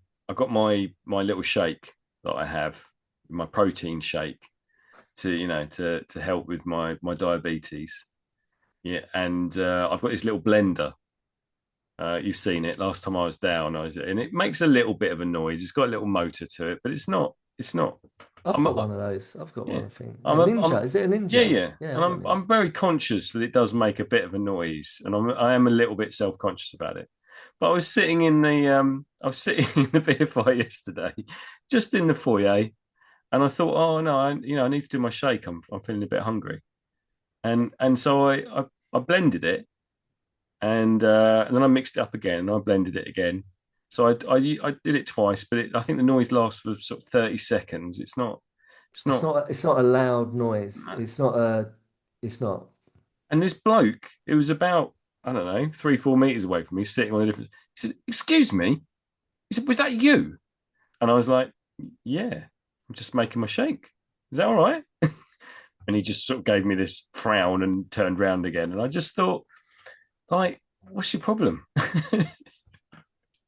Speaker 1: little shake that I have, my protein shake to to help with my diabetes. Yeah, and I've got this little blender. You've seen it. Last time I was down, and it makes a little bit of a noise. It's got a little motor to it, but it's not. It's not.
Speaker 2: I've
Speaker 1: I'm
Speaker 2: got one of those. I've got
Speaker 1: Yeah,
Speaker 2: one, I think. A
Speaker 1: I'm
Speaker 2: Ninja. Is it a
Speaker 1: yeah,
Speaker 2: Ninja?
Speaker 1: yeah,
Speaker 2: Yeah,
Speaker 1: and
Speaker 2: I've got a Ninja.
Speaker 1: I'm very conscious that it does make a bit of a noise, and I am a little bit self conscious about it. But I was sitting in the BFI yesterday, just in the foyer, and I thought, oh no, I need to do my shake. I'm feeling a bit hungry, and so I blended it, and then I mixed it up again, and I blended it again. So I did it twice, but I think the noise lasts for sort of 30 seconds. It's not.
Speaker 2: It's not a loud noise.
Speaker 1: No.
Speaker 2: It's not a it's not.
Speaker 1: And this bloke, it was about, I don't know, 3, 4 meters away from me, sitting on a different. He said, "Excuse me." He said, "Was that you?" And I was like, "Yeah, I'm just making my shake. Is that all right?" And he just sort of gave me this frown and turned round again. And I just thought, like, what's your problem?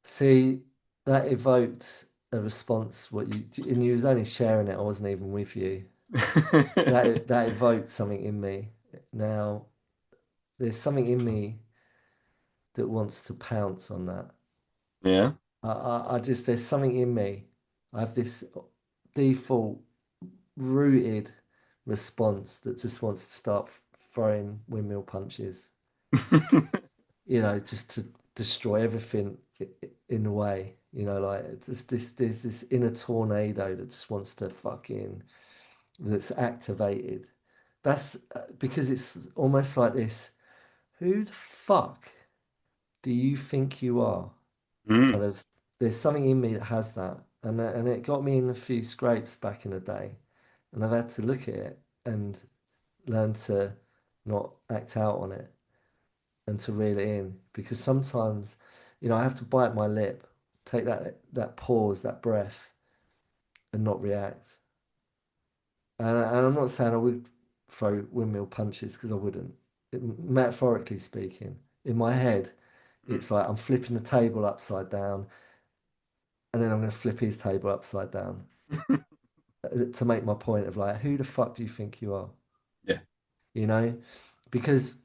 Speaker 2: See, that evoked a response. What you and you was only sharing it. I wasn't even with you. That evoked something in me. Now, there's something in me that wants to pounce on that.
Speaker 1: Yeah.
Speaker 2: I just there's something in me. I have this default rooted response that just wants to start throwing windmill punches. Just to destroy everything in the way. Like there's this inner tornado that just wants to fucking that's activated. That's because it's almost like this. Who the fuck do you think you are?
Speaker 1: Mm.
Speaker 2: Kind of. There's something in me that has that, and it got me in a few scrapes back in the day, and I've had to look at it and learn to not act out on it and to reel it in because sometimes, I have to bite my lip, take that pause, that breath, and not react. And I'm not saying I would throw windmill punches because I wouldn't. Metaphorically speaking, in my head, it's like I'm flipping the table upside down, and then I'm going to flip his table upside down to make my point of like, who the fuck do you think you are?
Speaker 1: Yeah.
Speaker 2: You know, because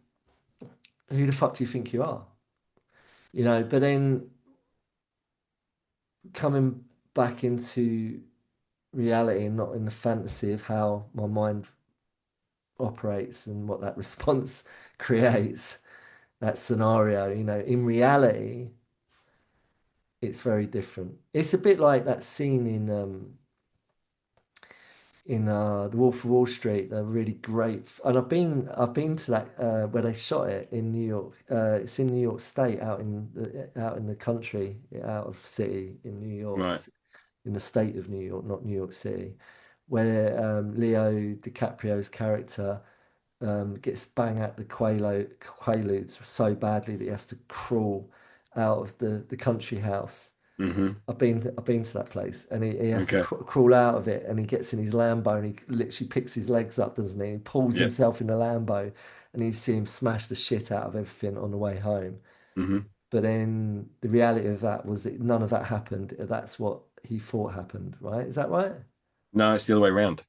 Speaker 2: who the fuck do you think you are? But then coming back into reality and not in the fantasy of how my mind operates and what that response creates, that scenario, in reality, it's very different. It's a bit like that scene in The Wolf of Wall Street. They're really great, and I've been to that where they shot it in New York. It's in New York State, out in the country, out of city in New York,
Speaker 1: Right.
Speaker 2: in the state of New York, not New York City, where Leo DiCaprio's character gets bang at the quaaludes so badly that he has to crawl out of the country house.
Speaker 1: Hmm.
Speaker 2: I've been to that place, and he has to
Speaker 1: Okay.
Speaker 2: crawl out of it, and he gets in his Lambo, and he literally picks his legs up, doesn't he? He pulls
Speaker 1: Yeah.
Speaker 2: himself in the Lambo, and you see him smash the shit out of everything on the way home.
Speaker 1: Hmm.
Speaker 2: But then the reality of that was that none of that happened. That's what he thought happened, right? Is that right?
Speaker 1: No, it's the other way around.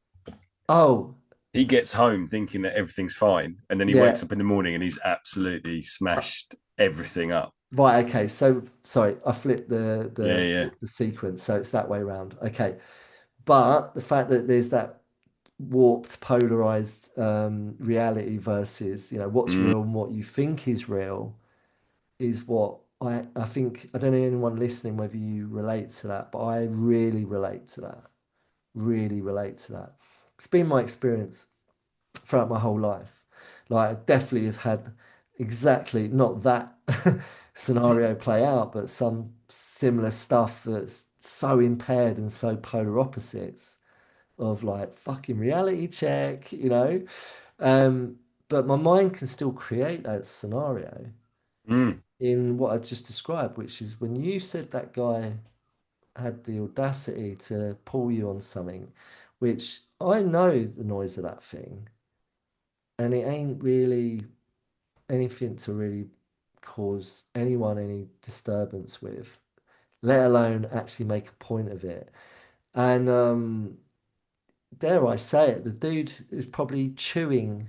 Speaker 2: Oh,
Speaker 1: He gets home thinking that everything's fine, and then he wakes
Speaker 2: yeah.
Speaker 1: up in the morning and he's absolutely smashed everything up.
Speaker 2: Right, okay. So sorry, I flipped the
Speaker 1: Yeah,
Speaker 2: the
Speaker 1: yeah.
Speaker 2: the, the sequence, so it's that way around. Okay. But the fact that there's that warped, polarized reality versus, what's
Speaker 1: Mm.
Speaker 2: real and what you think is real is what I think I don't know anyone listening whether you relate to that, but I really relate to that. Really relate to that. It's been my experience throughout my whole life. Like I definitely have had exactly not that scenario play out, but some similar stuff that's so impaired and so polar opposites of like fucking reality check. Um, but my mind can still create that scenario
Speaker 1: Mm.
Speaker 2: in what I've just described, which is when you said that guy had the audacity to pull you on something which I know the noise of that thing, and it ain't really anything to really cause anyone any disturbance with, let alone actually make a point of it. And dare I say it, the dude is probably chewing,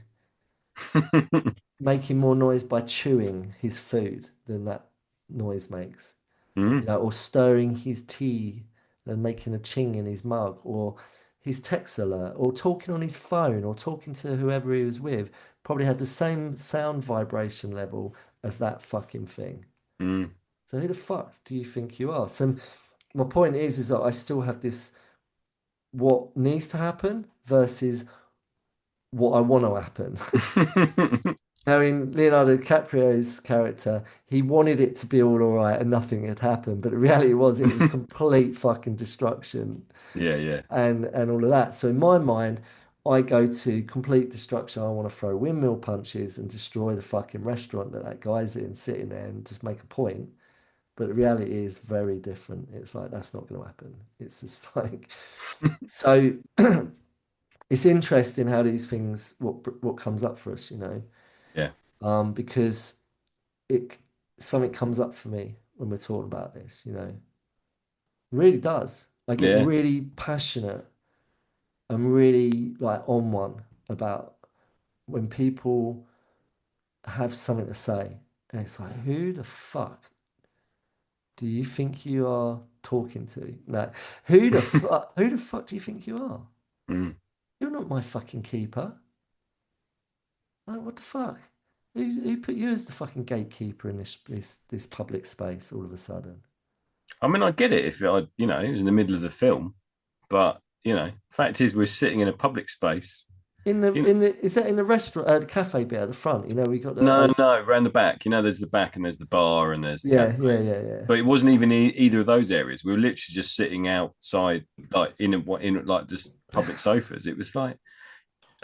Speaker 2: making more noise by chewing his food than that noise makes,
Speaker 1: Mm,
Speaker 2: or stirring his tea and making a ching in his mug, or his text alert, or talking on his phone, or talking to whoever he was with, probably had the same sound vibration level as that fucking thing.
Speaker 1: mm.
Speaker 2: So who the fuck do you think you are? So my point is that I still have this what needs to happen versus what I want to happen. Now, in Leonardo DiCaprio's character, he wanted it to be all right and nothing had happened, but the reality was it was complete fucking destruction
Speaker 1: Yeah, yeah.
Speaker 2: and all of that. So in my mind, I go to complete destruction. I want to throw windmill punches and destroy the fucking restaurant that guy's in, sitting there and just make a point. But the reality is very different. It's like that's not going to happen. It's just like so. It's interesting how these things what comes up for us,
Speaker 1: Yeah,
Speaker 2: because it something comes up for me when we're talking about this, really does. I get
Speaker 1: yeah.
Speaker 2: really passionate and really like on one about when people have something to say, and it's like, who the fuck do you think you are talking to? No, who the fuck do you think you are?
Speaker 1: Mm.
Speaker 2: You're not my fucking keeper. Like, what the fuck? Who put you as the fucking gatekeeper in this public space all of a sudden?
Speaker 1: I mean, I get it if it was in the middle of the film, but fact is, we're sitting in a public space. You
Speaker 2: Is that in the restaurant, the cafe bit at the front? We got the
Speaker 1: No,
Speaker 2: open.
Speaker 1: no, around the back. There's the back and there's the bar and there's the
Speaker 2: Yeah, yeah,
Speaker 1: cafe.
Speaker 2: yeah, yeah.
Speaker 1: But it wasn't even either of those areas. We were literally just sitting outside, like in like just public sofas. It was like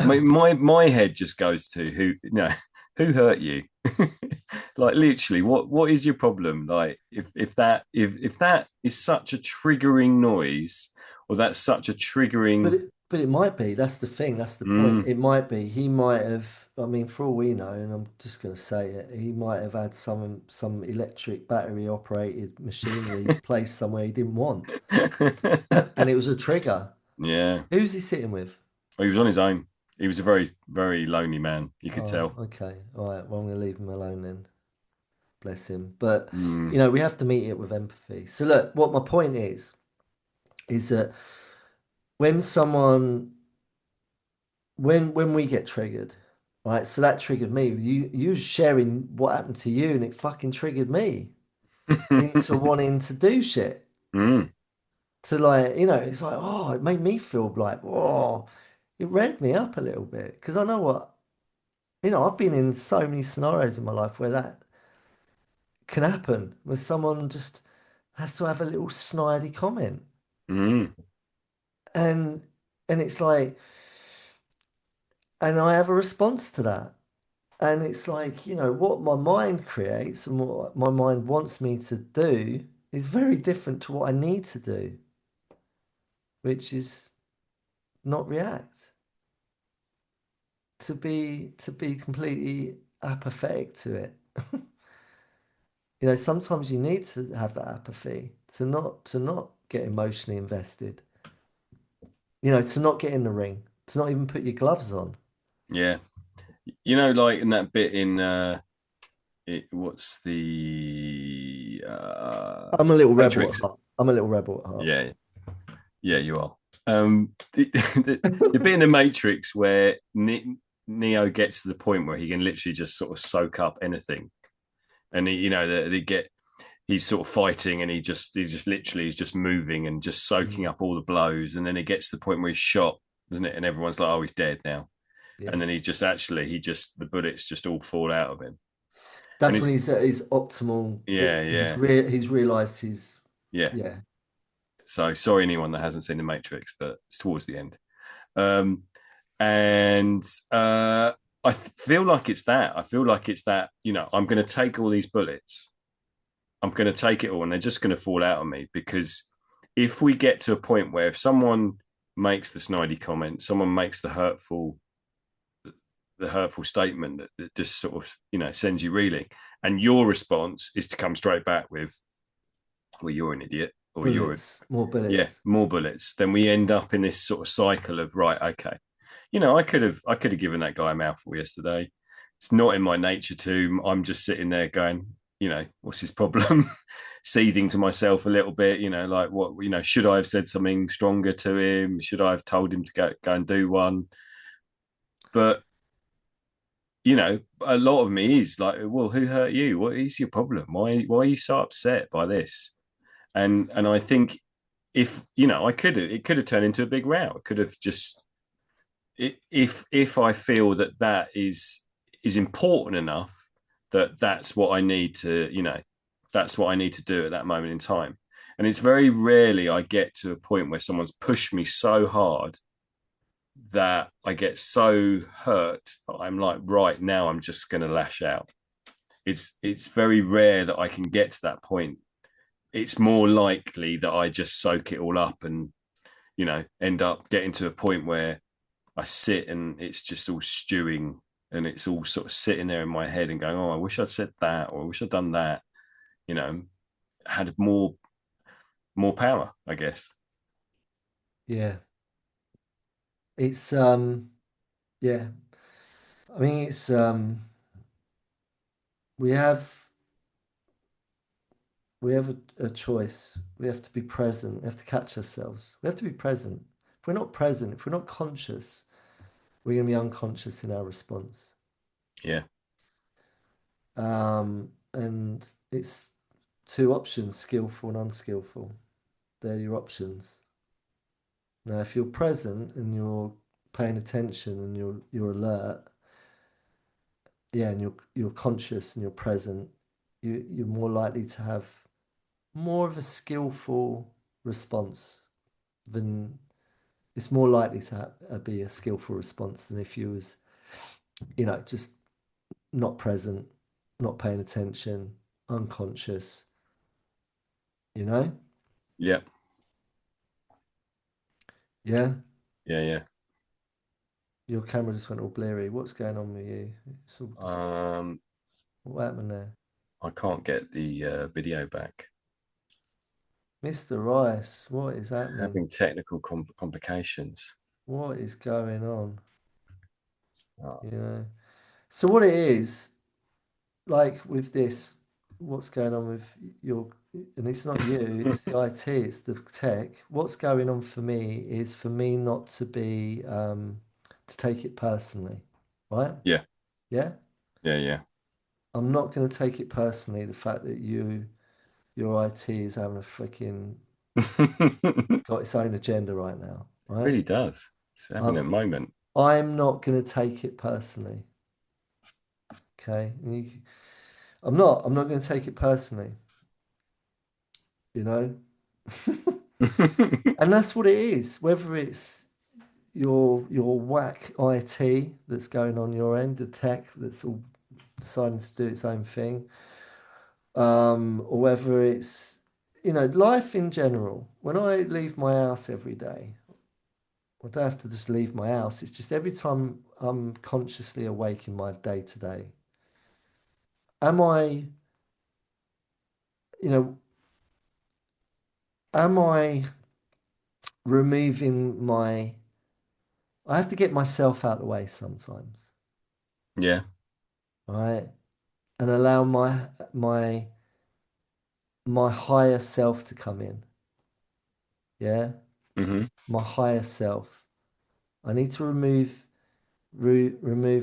Speaker 1: my head just goes to who who hurt you. Like literally, what is your problem? Like if that is such a triggering noise, or that's such a
Speaker 2: But
Speaker 1: triggering.
Speaker 2: it might be. That's the thing. That's the point.
Speaker 1: Mm.
Speaker 2: It might be. He might have. I mean, for all we know, and I'm just going to say it, he might have had some electric battery operated machinery placed somewhere he didn't want, and it was a trigger.
Speaker 1: Yeah.
Speaker 2: Who's he sitting with?
Speaker 1: Well, he was on his own. He was a very, very lonely man. You could
Speaker 2: Oh,
Speaker 1: tell.
Speaker 2: okay. All right. Well, I'm going to leave him alone then. Bless him. But
Speaker 1: Mm.
Speaker 2: we have to meet it with empathy. So look, what my point is that when someone when we get triggered, right? So that triggered me. You sharing what happened to you, and it fucking triggered me into wanting to do shit.
Speaker 1: Mm.
Speaker 2: To like, it's like, oh, it made me feel like, oh, it revved me up a little bit because I know what, I've been in so many scenarios in my life where that can happen, where someone just has to have a little snidey comment,
Speaker 1: Mm.
Speaker 2: and it's like, and I have a response to that. And it's like, what my mind creates and what my mind wants me to do is very different to what I need to do, which is not react, to be completely apathetic to it. Sometimes you need to have that apathy to not get emotionally invested, to not get in the ring, to not even put your gloves on.
Speaker 1: Yeah. Like in that bit in what's the
Speaker 2: I'm a little rebel at
Speaker 1: Matrix?
Speaker 2: heart. I'm a little rebel at heart.
Speaker 1: Yeah, yeah, you are. The bit in the Matrix where Neo gets to the point where he can literally just sort of soak up anything, and they get he's sort of fighting, and he's just literally he's just moving and just soaking
Speaker 2: Mm,
Speaker 1: up all the blows, and then it gets to the point where he's shot, doesn't it? And everyone's like, "Oh, he's dead now," and
Speaker 2: yeah.
Speaker 1: then the bullets just all fall out of him, and
Speaker 2: That's when
Speaker 1: it's
Speaker 2: he's at his optimal.
Speaker 1: yeah, yeah,
Speaker 2: He's realized his
Speaker 1: yeah.
Speaker 2: yeah.
Speaker 1: So sorry, anyone that hasn't seen the Matrix, but it's towards the end. Um, and I feel like it's that. I feel like it's that. I'm going to take all these bullets. I'm going to take it all, and they're just going to fall out of me because if we get to a point where if someone makes the snidey comment, someone makes the hurtful statement that just sort of, sends you reeling, and your response is to come straight back with, well, you're an idiot, or
Speaker 2: Bullets, more
Speaker 1: yeah,
Speaker 2: bullets.
Speaker 1: more bullets. Then we end up in this sort of cycle of, right, okay, I could have given that guy a mouthful yesterday. It's not in my nature to. I'm just sitting there going, what's his problem? Seething to myself a little bit, like, what, should I have said something stronger to him? Should I have told him to go and do one? But a lot of me is like, well, who hurt you? What is your problem? Why are you so upset by this? And I think, if it could have turned into a big row. It could have just, if I feel that is important enough, that's what I need to, that's what I need to do at that moment in time. And it's very rarely I get to a point where someone's pushed me so hard that I get so hurt that I'm like, right now I'm just going to lash out. It's very rare that I can get to that point. It's more likely that I just soak it all up and, end up getting to a point where I sit and it's just all stewing, and it's all sort of sitting there in my head and going, oh, I wish I'd said that, or I wish I'd done that, you know, had more power, I guess.
Speaker 2: Yeah. It's yeah. I mean it's we have we have a choice. We have to be present. We have to catch ourselves. We have to be present. If we're not present, if we're not conscious, we're gonna be unconscious in our response.
Speaker 1: Yeah.
Speaker 2: And it's two options, skillful and unskillful. They're your options. Now, if you're present and you're paying attention and you're alert, yeah, and you're conscious and you're present, you're more likely to have more of a skillful response than it's more likely to be a skillful response than if you was, just not present, not paying attention, unconscious, you know?
Speaker 1: Yeah.
Speaker 2: Yeah.
Speaker 1: Yeah. Yeah.
Speaker 2: Your camera just went all blurry. What's going on with you? It's all just,
Speaker 1: Um,
Speaker 2: what happened there?
Speaker 1: I can't get the video back.
Speaker 2: Mr. Rice, what is happening?
Speaker 1: Having technical complications.
Speaker 2: What is going on?
Speaker 1: Oh,
Speaker 2: You know? So what it is, like with this, what's going on with your, and it's not you, it's the IT, it's the tech. What's going on for me is for me not to be, to take it personally, right?
Speaker 1: yeah.
Speaker 2: Yeah?
Speaker 1: Yeah. Yeah.
Speaker 2: I'm not going to take it personally, the fact that your IT is having a freaking,
Speaker 1: It
Speaker 2: got its own agenda right now, right?
Speaker 1: really does. It's having a
Speaker 2: Um,
Speaker 1: moment.
Speaker 2: I'm not going to take it personally, okay? I'm not going to take it personally, you know? And that's what it is. Whether it's your whack IT that's going on your end, the tech that's all deciding to do its own thing, or whether it's life in general. When I leave my house every day, I don't have to just leave my house. It's just every time I'm consciously awake in my day to day. Am I, you know, am I removing my I have to get myself out of the way sometimes,
Speaker 1: Yeah.
Speaker 2: right? And allow my higher self to come in. Yeah,
Speaker 1: Hmm.
Speaker 2: my higher self. I need to remove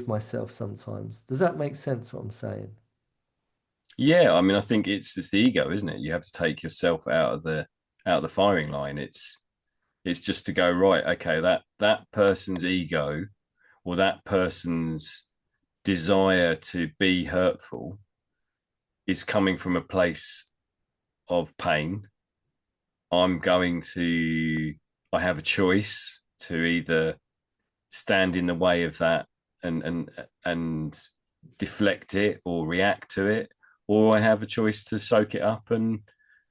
Speaker 2: myself sometimes. Does that make sense what I'm saying?
Speaker 1: Yeah. I mean, I think it's the ego, isn't it? You have to take yourself out of the firing line. It's just to go, right. Okay, that person's ego, or that person's desire to be hurtful, is coming from a place of pain. I'm going to, I have a choice to either stand in the way of that and deflect it or react to it, or I have a choice to soak it up and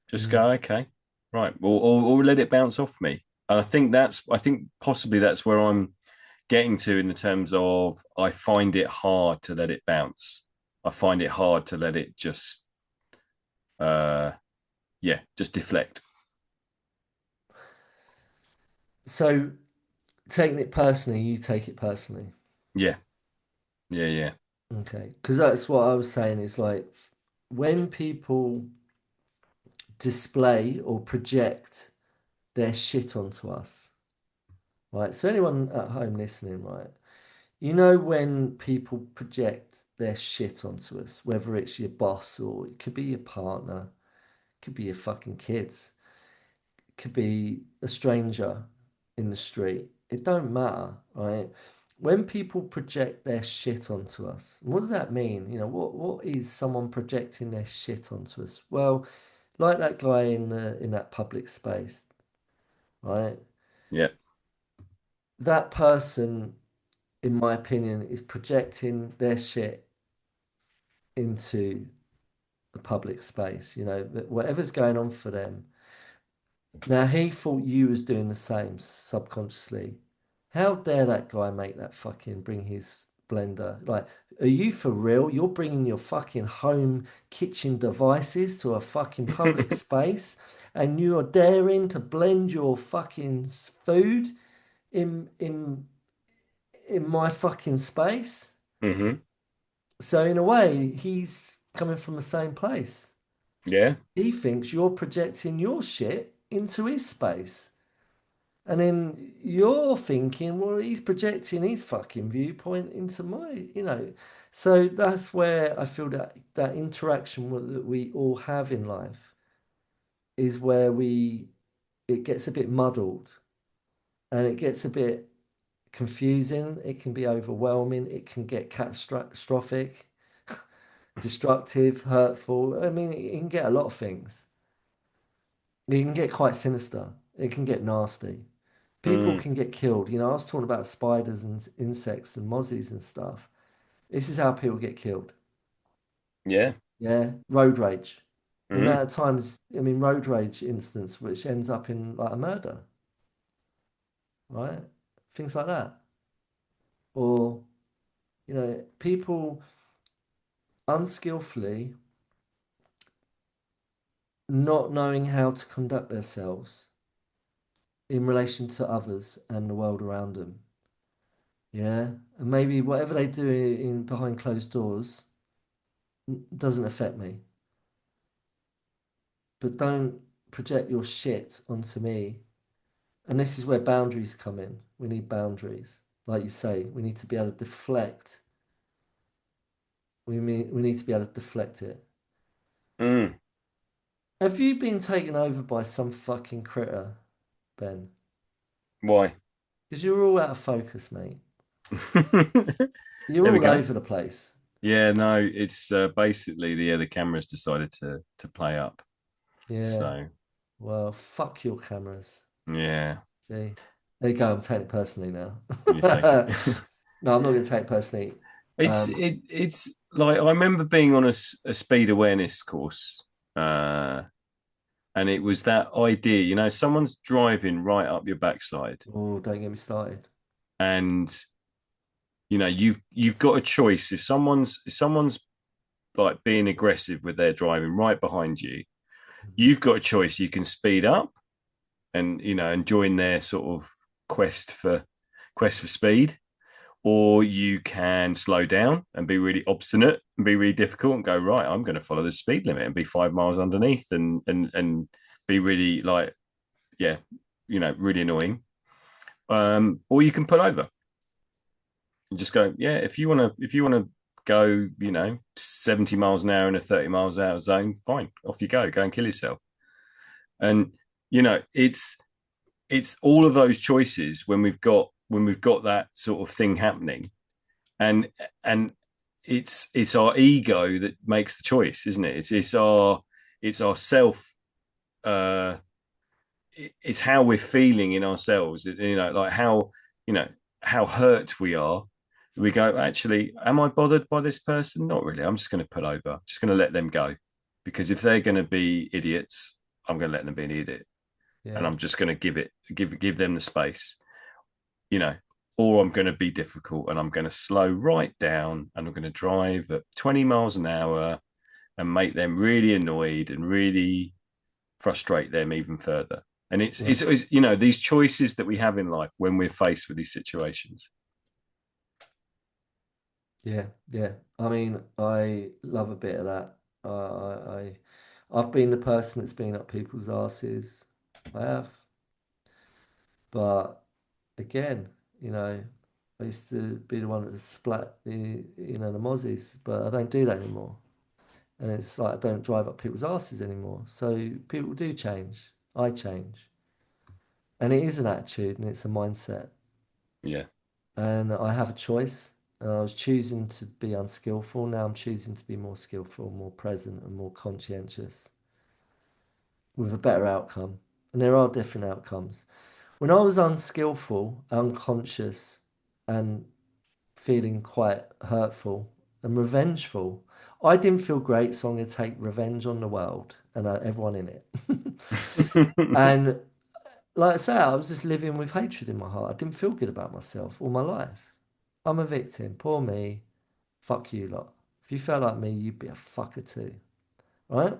Speaker 1: just
Speaker 2: Mm.
Speaker 1: go, okay, right, or let it bounce off me. And I think possibly that's where I'm getting to in the terms of I find it hard to let it bounce. I find it hard to let it just uh just deflect.
Speaker 2: So taking it personally, you take it personally.
Speaker 1: Yeah, yeah.
Speaker 2: Okay. Because that's what I was saying is like when people display or project their shit onto us, right? So anyone at home listening, right? You know when people project their shit onto us, whether it's your boss or it could be your partner, it could be your fucking kids, it could be a stranger in the street. It don't matter, right? When people project their shit onto us, what does that mean? What is someone projecting their shit onto us? Well, like that guy in that public space, right?
Speaker 1: Yeah.
Speaker 2: That person, in my opinion, is projecting their shit into the public space. That whatever's going on for them. Now he thought you was doing the same subconsciously. How dare that guy make that fucking bring his blender? Like, are you for real? You're bringing your fucking home kitchen devices to a fucking public space, and you are daring to blend your fucking food in my fucking space.
Speaker 1: Mm-hmm.
Speaker 2: So in a way, he's coming from the same place.
Speaker 1: Yeah.
Speaker 2: He thinks you're projecting your shit into his space. And then you're thinking, well, he's projecting his fucking viewpoint into my. So that's where I feel that interaction that we all have in life is where it gets a bit muddled and it gets a bit confusing. It can be overwhelming. It can get catastrophic, destructive, hurtful. I mean, it can get a lot of things. It can get quite sinister. It can get nasty. People
Speaker 1: Mm.
Speaker 2: can get killed. I was talking about spiders and insects and mozzies and stuff. This is how people get killed.
Speaker 1: Yeah.
Speaker 2: Yeah, road rage. The
Speaker 1: Mm-hmm.
Speaker 2: amount of times, I mean, road rage instance, which ends up in like a murder, right? Things like that. Or, people unskillfully not knowing how to conduct themselves in relation to others and the world around them. Yeah. And maybe whatever they do in behind closed doors doesn't affect me. But don't project your shit onto me. And this is where boundaries come in. We need boundaries. Like you say, we need to be able to deflect. We need to be able to deflect it.
Speaker 1: Mm.
Speaker 2: Have you been taken over by some fucking critter, Ben?
Speaker 1: Why?
Speaker 2: Because you're all out of focus, mate. You're
Speaker 1: There we
Speaker 2: all
Speaker 1: go.
Speaker 2: over the place.
Speaker 1: Yeah, no, it's basically the cameras decided to play up.
Speaker 2: Yeah.
Speaker 1: So
Speaker 2: Well, fuck your cameras.
Speaker 1: yeah,
Speaker 2: See? There you go. I'm taking it personally now.
Speaker 1: you take it.
Speaker 2: No, I'm not going to take it personally. Um,
Speaker 1: It's like I remember being on a speed awareness course, uh, and it was that idea. Someone's driving right up your backside,
Speaker 2: oh, don't get me started.
Speaker 1: and you've got a choice. If someone's like being aggressive with their driving right behind you, you've got a choice. You can speed up and and join their sort of quest for speed, or you can slow down and be really obstinate and be really difficult and go, right, I'm going to follow the speed limit and be 5 miles underneath and be really like, yeah, really annoying. Or you can pull over and just go, yeah, if you want to go 70 miles an hour in a 30 miles an hour zone, fine, off you go and kill yourself. And it's all of those choices when we've got that sort of thing happening, and and it's our ego that makes the choice, isn't it? It's our self. uh it's how we're feeling in ourselves, like you know how hurt we are. We go, actually, am I bothered by this person? Not really. I'm just going to pull over. Just going to let them go, because if they're going to be idiots, I'm going to let them be an idiot. and
Speaker 2: Yeah.
Speaker 1: I'm just going to give them the space, you know, or I'm going to be difficult and I'm going to slow right down and I'm going to drive at 20 miles an hour and make them really annoyed and really frustrate them even further. And
Speaker 2: Right.
Speaker 1: it's you know, these choices that we have in life when we're faced with these situations.
Speaker 2: Yeah. Yeah. I mean, I love a bit of that. I've been the person that's been up people's asses. I have. But again, you know, I used to be the one that splat the mozzies, but I don't do that anymore. And it's like I don't drive up people's asses anymore. So people do change. I change. And it is an attitude and it's a mindset.
Speaker 1: Yeah.
Speaker 2: And I have a choice. And I was choosing to be unskillful. Now I'm choosing to be more skillful, more present, and more conscientious with a better outcome. And there are different outcomes. When I was unskillful, unconscious, and feeling quite hurtful and revengeful, I didn't feel great, so I'm going to take revenge on the world and everyone in it. And like I say, I was just living with hatred in my heart. I didn't feel good about myself all my life. I'm a victim. Poor me. Fuck you lot. If you felt like me, you'd be a fucker too. Right?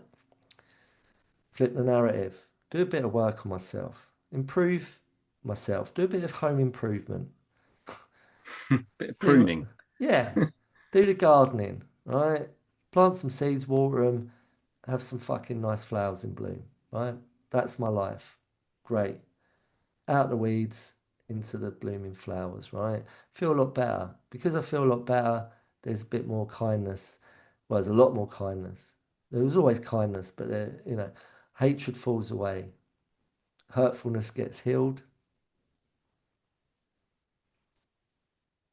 Speaker 2: Flip the narrative. Do a bit of work on myself. Improve myself. Do a bit of home improvement.
Speaker 1: Bit of
Speaker 2: See what,
Speaker 1: pruning.
Speaker 2: yeah. Do the gardening, right? Plant some seeds, water them, have some fucking nice flowers in bloom, right? That's my life. Great. Out the weeds, into the blooming flowers, right? Feel a lot better. Because I feel a lot better, there's a bit more kindness. Well, there's a lot more kindness. There was always kindness, but hatred falls away. Hurtfulness gets healed,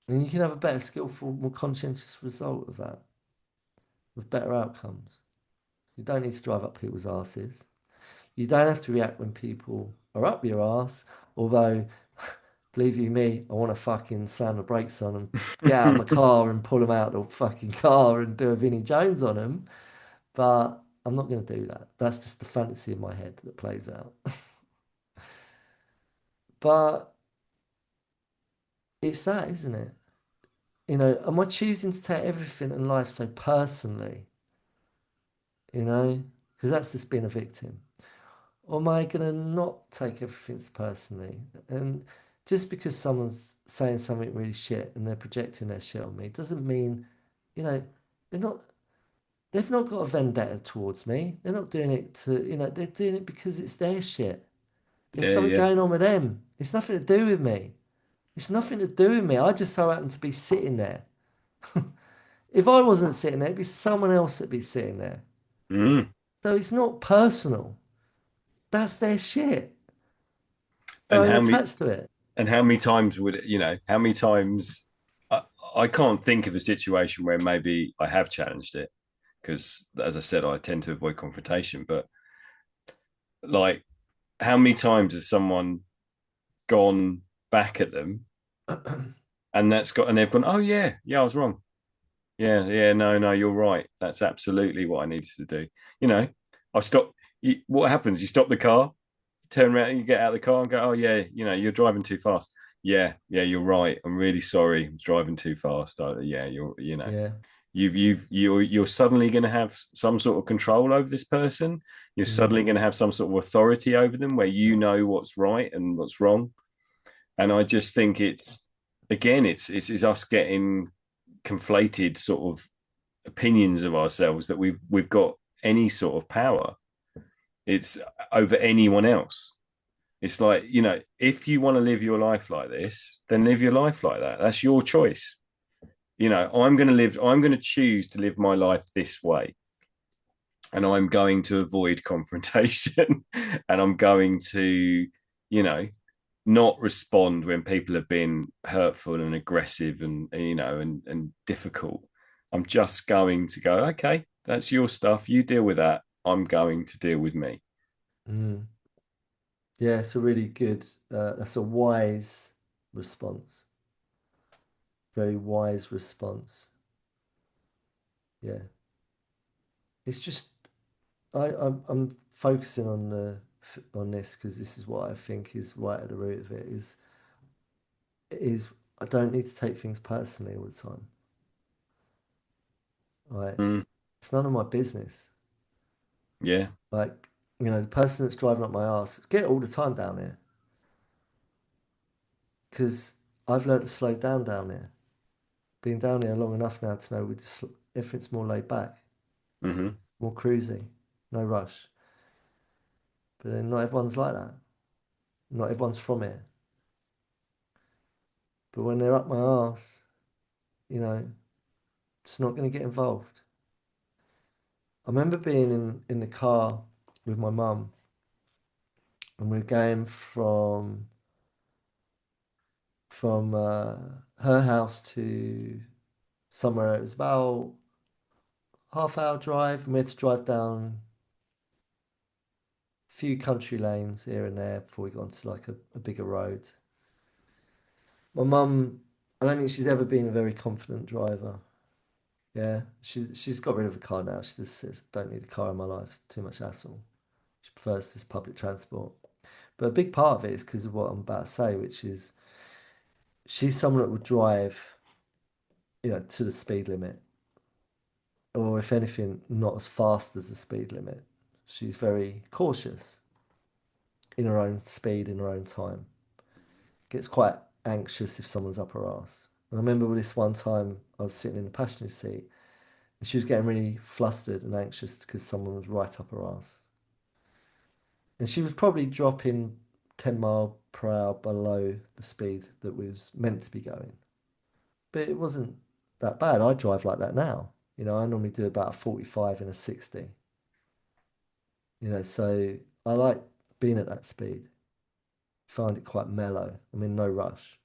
Speaker 2: and you can have a better, skillful, more conscientious result of that with better outcomes. You don't need to drive up people's asses. You don't have to react when people are up your ass, although, believe you me, I want to fucking slam the brakes on and get out of my car and pull them out of the fucking car and do a Vinnie Jones on them. But I'm not going to do that. That's just the fantasy in my head that plays out. But it's that, isn't it? Am I choosing to take everything in life so personally? You know, because that's just being a victim. Or am I going to not take everything so personally? And just because someone's saying something really shit and they're projecting their shit on me doesn't mean, you know, they're not, they've not got a vendetta towards me. They're not doing it they're doing it because it's their shit. There's
Speaker 1: Yeah,
Speaker 2: something
Speaker 1: yeah.
Speaker 2: going on with them. It's nothing to do with me. It's nothing to do with me. I just so happen to be sitting there. If I wasn't sitting there, it'd be someone else that'd be sitting there.
Speaker 1: Mm.
Speaker 2: So it's not personal. That's their shit.
Speaker 1: And
Speaker 2: Don't
Speaker 1: how many
Speaker 2: attach to it.
Speaker 1: and how many times would it, you know, how many times I, I can't think of a situation where maybe I have challenged it because, as I said, I tend to avoid confrontation. But like, how many times has someone gone back at them and they've gone, oh yeah, yeah, I was wrong. Yeah, yeah, no, no, you're right. That's absolutely what I needed to do. You know, I stop. What happens? You stop the car, turn around, you get out of the car and go, oh yeah, you know, you're driving too fast. Yeah, yeah, you're right. I'm really sorry. I was driving too fast. Yeah, you know,
Speaker 2: Yeah.
Speaker 1: you're suddenly going to have some sort of control over this person. You're
Speaker 2: Mm,
Speaker 1: suddenly going to have some sort of authority over them where you know what's right and what's wrong. And I just think it's again, it's us getting conflated sort of opinions of ourselves that we've got any sort of power. It's over anyone else. It's like, you know, if you want to live your life like this, then live your life like that. That's your choice. You know, I'm going to choose to live my life this way. And I'm going to avoid confrontation and I'm going to, you know, not respond when people have been hurtful and aggressive and difficult. I'm just going to go, okay, that's your stuff. You deal with that. I'm going to deal with me.
Speaker 2: mm. Yeah, it's a really good, that's a wise response. Very wise response. Yeah. It's just, I'm focusing on the on this because this is what I think is right at the root of it. Is I don't need to take things personally all the time. Like
Speaker 1: Mm,
Speaker 2: it's none of my business.
Speaker 1: yeah.
Speaker 2: Like the person that's driving up my ass, get it all the time down here because I've learned to slow down here. Been down here long enough now to know if it's more laid back,
Speaker 1: Hmm.
Speaker 2: more cruisy, no rush. But then not everyone's like that. Not everyone's from here. But when they're up my arse, you know, it's not going to get involved. I remember being in the car with my mum and we are going from her house to somewhere. It was about half-hour drive, and we had to drive down a few country lanes here and there before we got onto like a bigger road. My mum, I don't think she's ever been a very confident driver. Yeah, she's got rid of a car now. She just says, "Don't need a car in my life. Too much hassle." She prefers just public transport. But a big part of it is because of what I'm about to say, which is she's someone that would drive, to the speed limit, or if anything, not as fast as the speed limit. She's very cautious in her own speed, in her own time. Gets quite anxious if someone's up her ass. And I remember this one time I was sitting in the passenger seat and she was getting really flustered and anxious because someone was right up her ass. And she was probably dropping 10 mile per hour below the speed that was meant to be going. But it wasn't that bad. I drive like that now. I normally do about a 45 and a 60. So I like being at that speed. Find it quite mellow. I'm in no rush,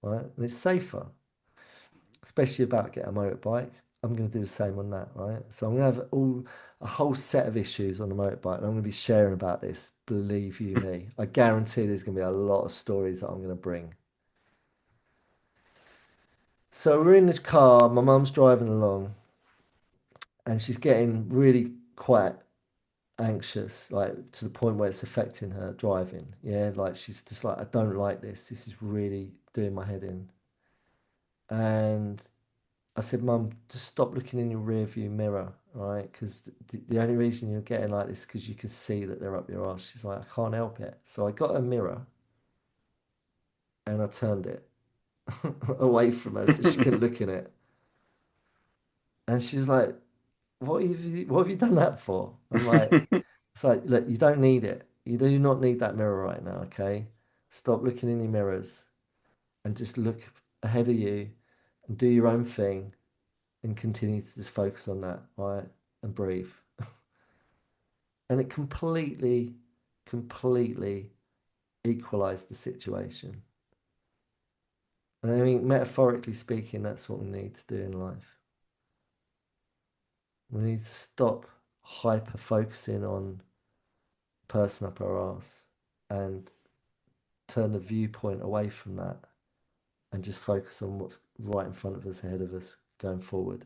Speaker 2: right? And it's safer, especially about getting a motorbike. I'm going to do the same on that, right? So I'm going to have a whole set of issues on the motorbike, and I'm going to be sharing about this. Believe you me, I guarantee there's going to be a lot of stories that I'm going to bring. So we're in this car. My mum's driving along, and she's getting really quite anxious, like to the point where it's affecting her driving. Yeah, like she's just like, I don't like this. This is really doing my head in. And I said, Mum, just stop looking in your rear view mirror, right? Because the only reason you're getting like this is because you can see that they're up your arse. She's like, I can't help it. So I got a mirror and I turned it away from her so she couldn't look in it. And she's like, what have you done that for? I'm like, it's like, look, you don't need it. You do not need that mirror right now, okay? Stop looking in your mirrors and just look ahead of you and do your own thing and continue to just focus on that, right? And breathe. And it completely equalized the situation. And I mean, metaphorically speaking, that's what we need to do in life. We need to stop hyper focusing on person up our arse and turn the viewpoint away from that and just focus on what's right in front of us, ahead of us, going forward.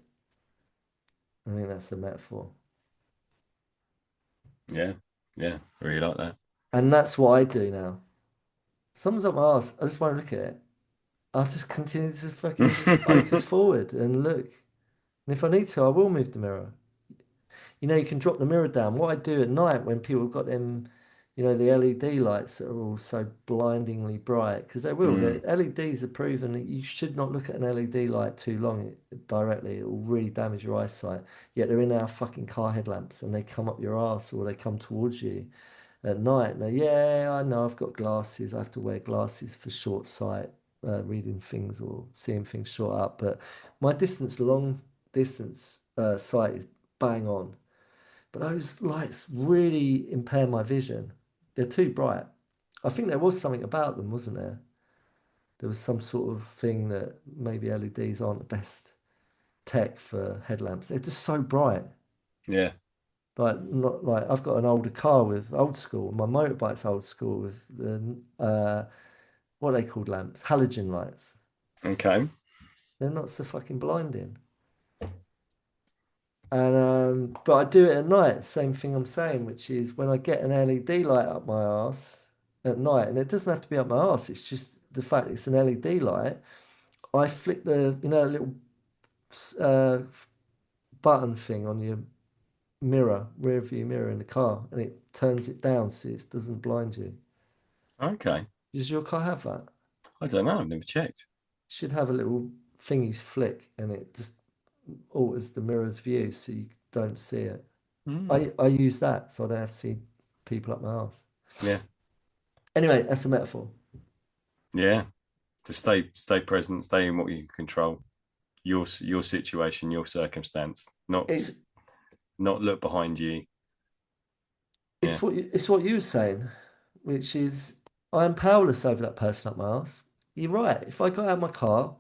Speaker 2: I think that's a metaphor.
Speaker 1: Yeah. Yeah. I really like that.
Speaker 2: And that's what I do now. Someone's up my arse, I just won't look at it. I'll just continue to fucking just focus forward and look. And if I need to, I will move the mirror. You can drop the mirror down. What I do at night when people have got them, the LED lights that are all so blindingly bright, because they will. The
Speaker 1: Mm,
Speaker 2: LEDs are proven that you should not look at an LED light too long directly. It will really damage your eyesight. Yet they're in our fucking car headlamps and they come up your arse or they come towards you at night. Now, yeah, I know I've got glasses. I have to wear glasses for short sight, reading things or seeing things short up. But my long distance sight is bang on. But those lights really impair my vision. They're too bright. I think there was something about them, wasn't there? There was some sort of thing that maybe LEDs aren't the best tech for headlamps. They're just so bright.
Speaker 1: yeah.
Speaker 2: Like not like I've got an older car with old school. My motorbike's old school with the what are they called lamps? Halogen lights.
Speaker 1: Okay.
Speaker 2: They're not so fucking blinding. And but I do it at night. Same thing I'm saying, which is when I get an LED light up my arse at night, and it doesn't have to be up my arse. It's just the fact it's an LED light. I flick the little uh, button thing on your mirror, rear view mirror in the car, and it turns it down so it doesn't blind you.
Speaker 1: Okay.
Speaker 2: Does your car have that?
Speaker 1: I don't know. I've never checked.
Speaker 2: Should have a little thing you flick, and it just alters the mirror's view so you don't see it.
Speaker 1: Mm.
Speaker 2: I use that so I don't have to see people up my arse.
Speaker 1: Yeah.
Speaker 2: Anyway, that's a metaphor.
Speaker 1: Yeah. To stay present, stay in what you can control. Your situation, your circumstance.
Speaker 2: It's
Speaker 1: Not look behind you. Yeah.
Speaker 2: it's what you were saying, which is I am powerless over that person up my arse. You're right. If I got out of my car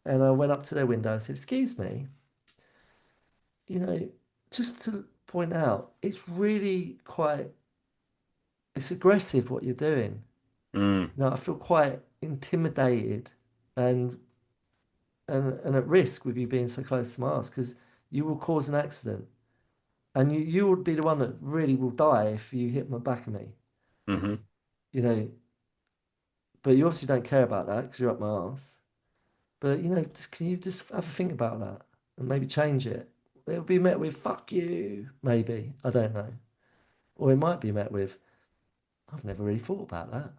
Speaker 2: and I went up to their window and said, "Excuse me," you know, just to point out, it's really quite it's aggressive what you're doing.
Speaker 1: Mm.
Speaker 2: You know, I feel quite intimidated and and at risk with you being so close to my arse because you will cause an accident. And you would be the one that really will die if you hit my back of me.
Speaker 1: Hmm.
Speaker 2: You know, but you obviously don't care about that because you're up my arse. But you know, just can you just have a think about that and maybe change it? It'll be met with "fuck you," maybe. I don't know. Or it might be met with "I've never really thought about that."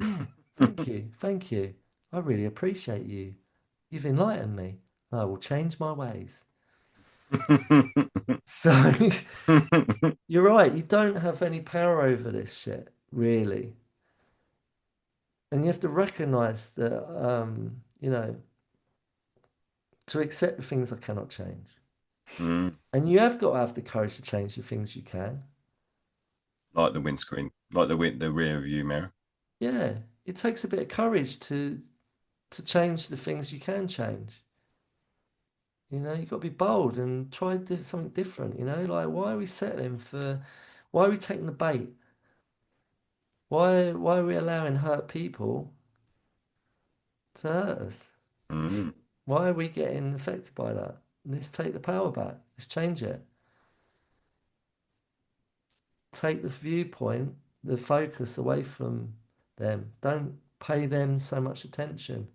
Speaker 2: Yeah, thank you, thank you. I really appreciate you. You've enlightened me. I will change my ways. So you're right. You don't have any power over this shit, really. And you have to recognize that, to accept the things I cannot change.
Speaker 1: Mm.
Speaker 2: And you have got to have the courage to change the things you can.
Speaker 1: Like the windscreen, like the rear view mirror.
Speaker 2: Yeah, it takes a bit of courage to change the things you can change. You know, you've got to be bold and try something different. You know, like why are we settling for, why are we taking the bait? Why are we allowing hurt people to hurt us?
Speaker 1: Mm.
Speaker 2: Why are we getting affected by that? Let's take the power back. Let's change it. Take the viewpoint, the focus away from them. Don't pay them so much attention.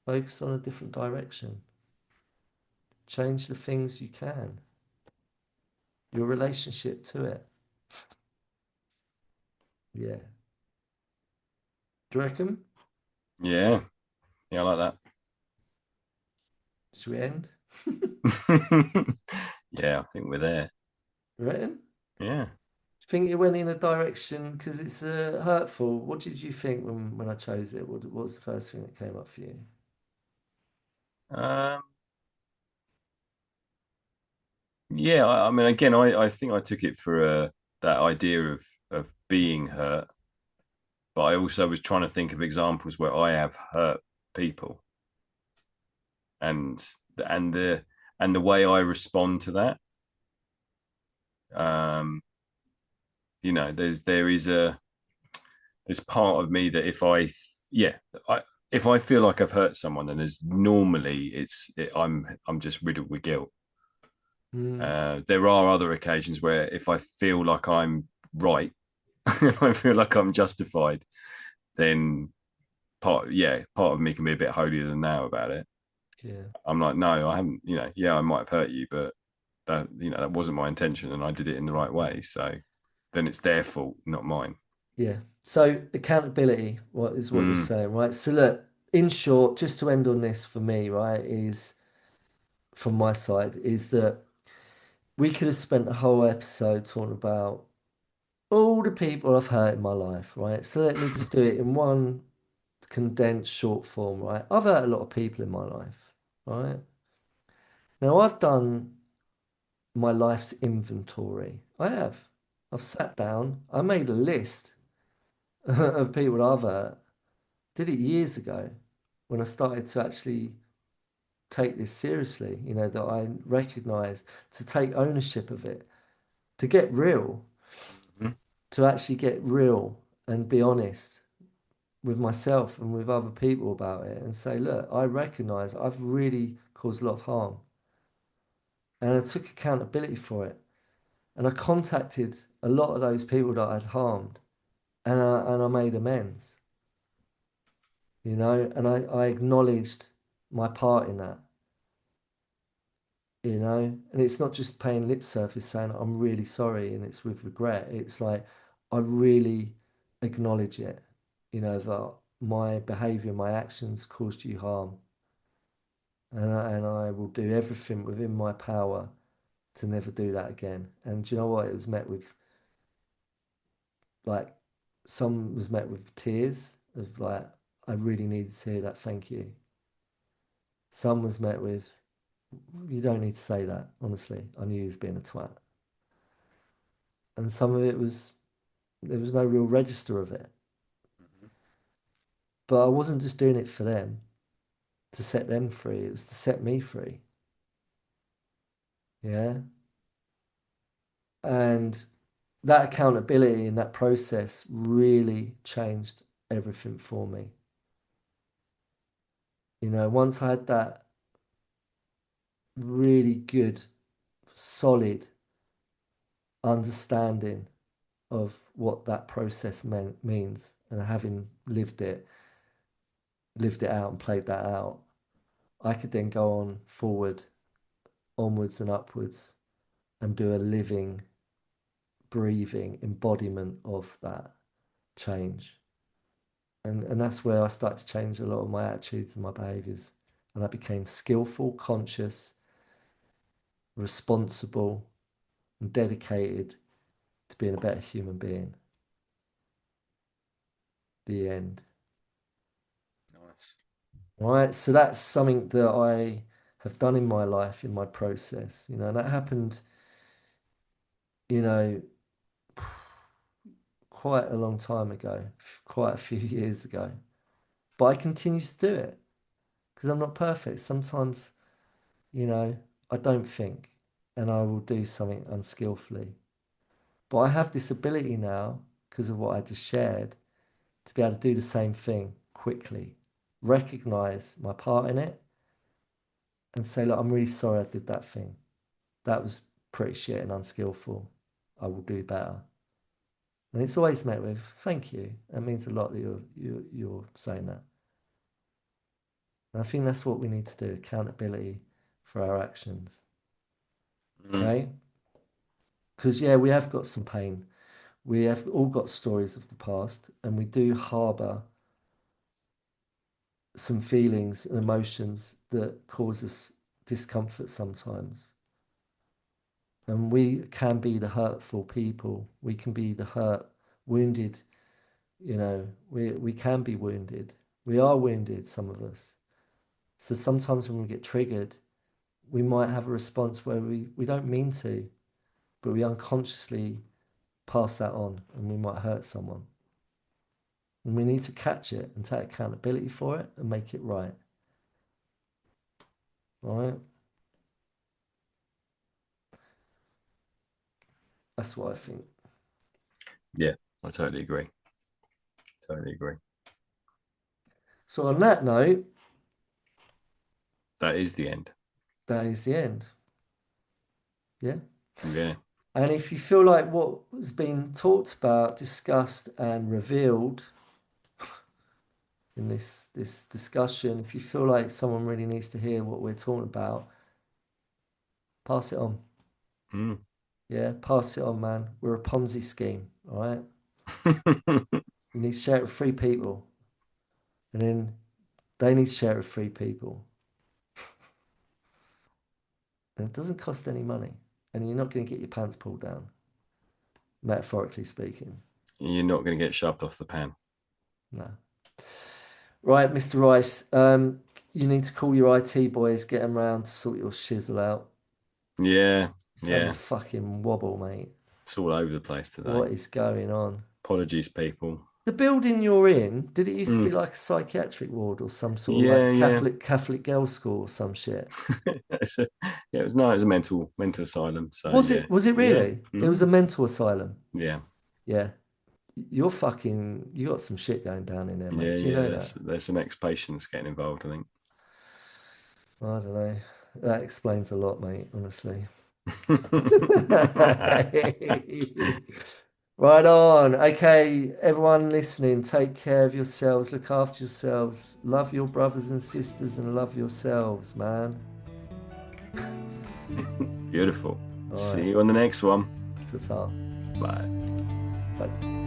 Speaker 2: Focus on a different direction. Change the things you can. Your relationship to it. Yeah. Do you reckon?
Speaker 1: Yeah. Yeah, I like
Speaker 2: Should we end?
Speaker 1: that. Yeah, I think we're there.
Speaker 2: You reckon?
Speaker 1: Yeah.
Speaker 2: Think it went in a direction because it's hurtful. What did you think when I chose it? What was the first thing that came up for you?
Speaker 1: Um, yeah, I mean, again, I think I took it for that idea of being hurt, but I also was trying to think of examples where I have hurt people and and the and the way I respond to that. Um, there's part of me that yeah, I if I feel like I've hurt someone, then there's normally I'm just riddled with guilt.
Speaker 2: Mm,
Speaker 1: There are other occasions where if I feel like I'm right, I feel like I'm justified, then part of me can be a bit holier than thou about it.
Speaker 2: yeah.
Speaker 1: I'm like, no, I haven't, yeah, I might have hurt you, but that wasn't my intention and I did it in the right way. So then it's their fault, not mine.
Speaker 2: Yeah. So accountability, what is what you're
Speaker 1: Mm,
Speaker 2: saying, right? So look, in short, just to end on this for me, right, is from my side, is that we could have spent a whole episode talking about all the people I've hurt in my life, right? So let me just do it in one condensed short form, right? I've hurt a lot of people in my life, right? Now I've done my life's inventory. I have. I've sat down, I made a list of people that I've hurt. Did it years ago when I started to actually take this seriously, that I recognized to take ownership of it, to get real,
Speaker 1: mhm,
Speaker 2: to actually get real and be honest with myself and with other people about it and say, look, I recognize I've really caused a lot of harm. and I took accountability for it. And I contacted a lot of those people that I'd harmed, and I made amends, and I acknowledged my part in that, and it's not just paying lip service saying I'm really sorry and it's with regret. It's like I really acknowledge it, that my behavior, my actions caused you harm, and I will do everything within my power to never do that again. And do you know what? It was met with like some was met with tears of like I really needed to hear that, thank you. Some was met with you don't need to say that, honestly. I knew he was being a twat. And some of it was there was no real register of it.
Speaker 1: Mhm.
Speaker 2: But I wasn't just doing it for them to set them free, it was to set me free. Yeah. And that accountability and that process really changed everything for me. Once I had that really good, solid understanding of what that process means, and having lived it out and played that out, I could then go on forward, onwards and upwards, and do a living, breathing embodiment of that change. And that's where I started to change a lot of my attitudes and my behaviors. And I became skillful, conscious, responsible, and dedicated to being a better human being. The end.
Speaker 1: Nice.
Speaker 2: Right. So that's something that I have done in my life, in my process, and that happened, you know, quite a long time ago, quite a few years ago. But I continue to do it because I'm not perfect. Sometimes, you know, I don't think and I will do something unskillfully. But I have this ability now, because of what I just shared, to be able to do the same thing quickly, recognize my part in it, and say, look, I'm really sorry I did that thing. That was pretty shit and unskillful. I will do better. And it's always met with thank you. It means a lot that you're saying that. And I think that's what we need to do, accountability for our actions.
Speaker 1: Mm.
Speaker 2: Okay? Because yeah, we have got some pain. We have all got stories of the past, and we do harbour some feelings and emotions that cause us discomfort sometimes. And we can be the hurtful people. We can be the hurt, wounded. We can be wounded. We are wounded, some of us. So sometimes when we get triggered, we might have a response where we don't mean to, but we unconsciously pass that on and we might hurt someone. And we need to catch it and take accountability for it and make it right. All right? That's what I think.
Speaker 1: Yeah, I totally agree. Totally agree.
Speaker 2: So on that note,
Speaker 1: That is the end.
Speaker 2: that is the end. Yeah.
Speaker 1: Yeah.
Speaker 2: And if you feel like what has been talked about, discussed, and revealed in this discussion, if you feel like someone really needs to hear what we're talking about, pass it on.
Speaker 1: Mm.
Speaker 2: Yeah, pass it on, man. We're a Ponzi scheme, all right? You need to share it with three people, and then they need to share it with three people. And it doesn't cost any money, and you're not going to get your pants pulled down, metaphorically speaking.
Speaker 1: You're not going to get shoved off the pan.
Speaker 2: No. Right, Mr. Rice, you need to call your IT boys, get them round to sort your shizzle out.
Speaker 1: Yeah.
Speaker 2: It's having a
Speaker 1: Yeah.
Speaker 2: fucking wobble, mate.
Speaker 1: It's all over the place today.
Speaker 2: What is going on?
Speaker 1: Apologies, people.
Speaker 2: The building you're in, did it used to be
Speaker 1: Mm.
Speaker 2: like a psychiatric ward or some sort of
Speaker 1: Yeah.
Speaker 2: like
Speaker 1: Yeah.
Speaker 2: Catholic girls' school or some shit?
Speaker 1: Yeah, it was no, it was a mental asylum. So
Speaker 2: Was
Speaker 1: yeah,
Speaker 2: it? Was it
Speaker 1: yeah,
Speaker 2: really? It was a mental asylum.
Speaker 1: yeah,
Speaker 2: Yeah. You're fucking. You got some shit going down in there, mate. Do you
Speaker 1: yeah.
Speaker 2: know
Speaker 1: There's
Speaker 2: that?
Speaker 1: some ex patients getting involved. I think.
Speaker 2: I don't know. that explains a lot, mate, honestly. Right on. Okay, everyone listening, take care of yourselves, look after yourselves, love your brothers and sisters, and love yourselves, man.
Speaker 1: Beautiful.
Speaker 2: All
Speaker 1: See
Speaker 2: right,
Speaker 1: you on the next one.
Speaker 2: ta-ta.
Speaker 1: Bye.
Speaker 2: Bye.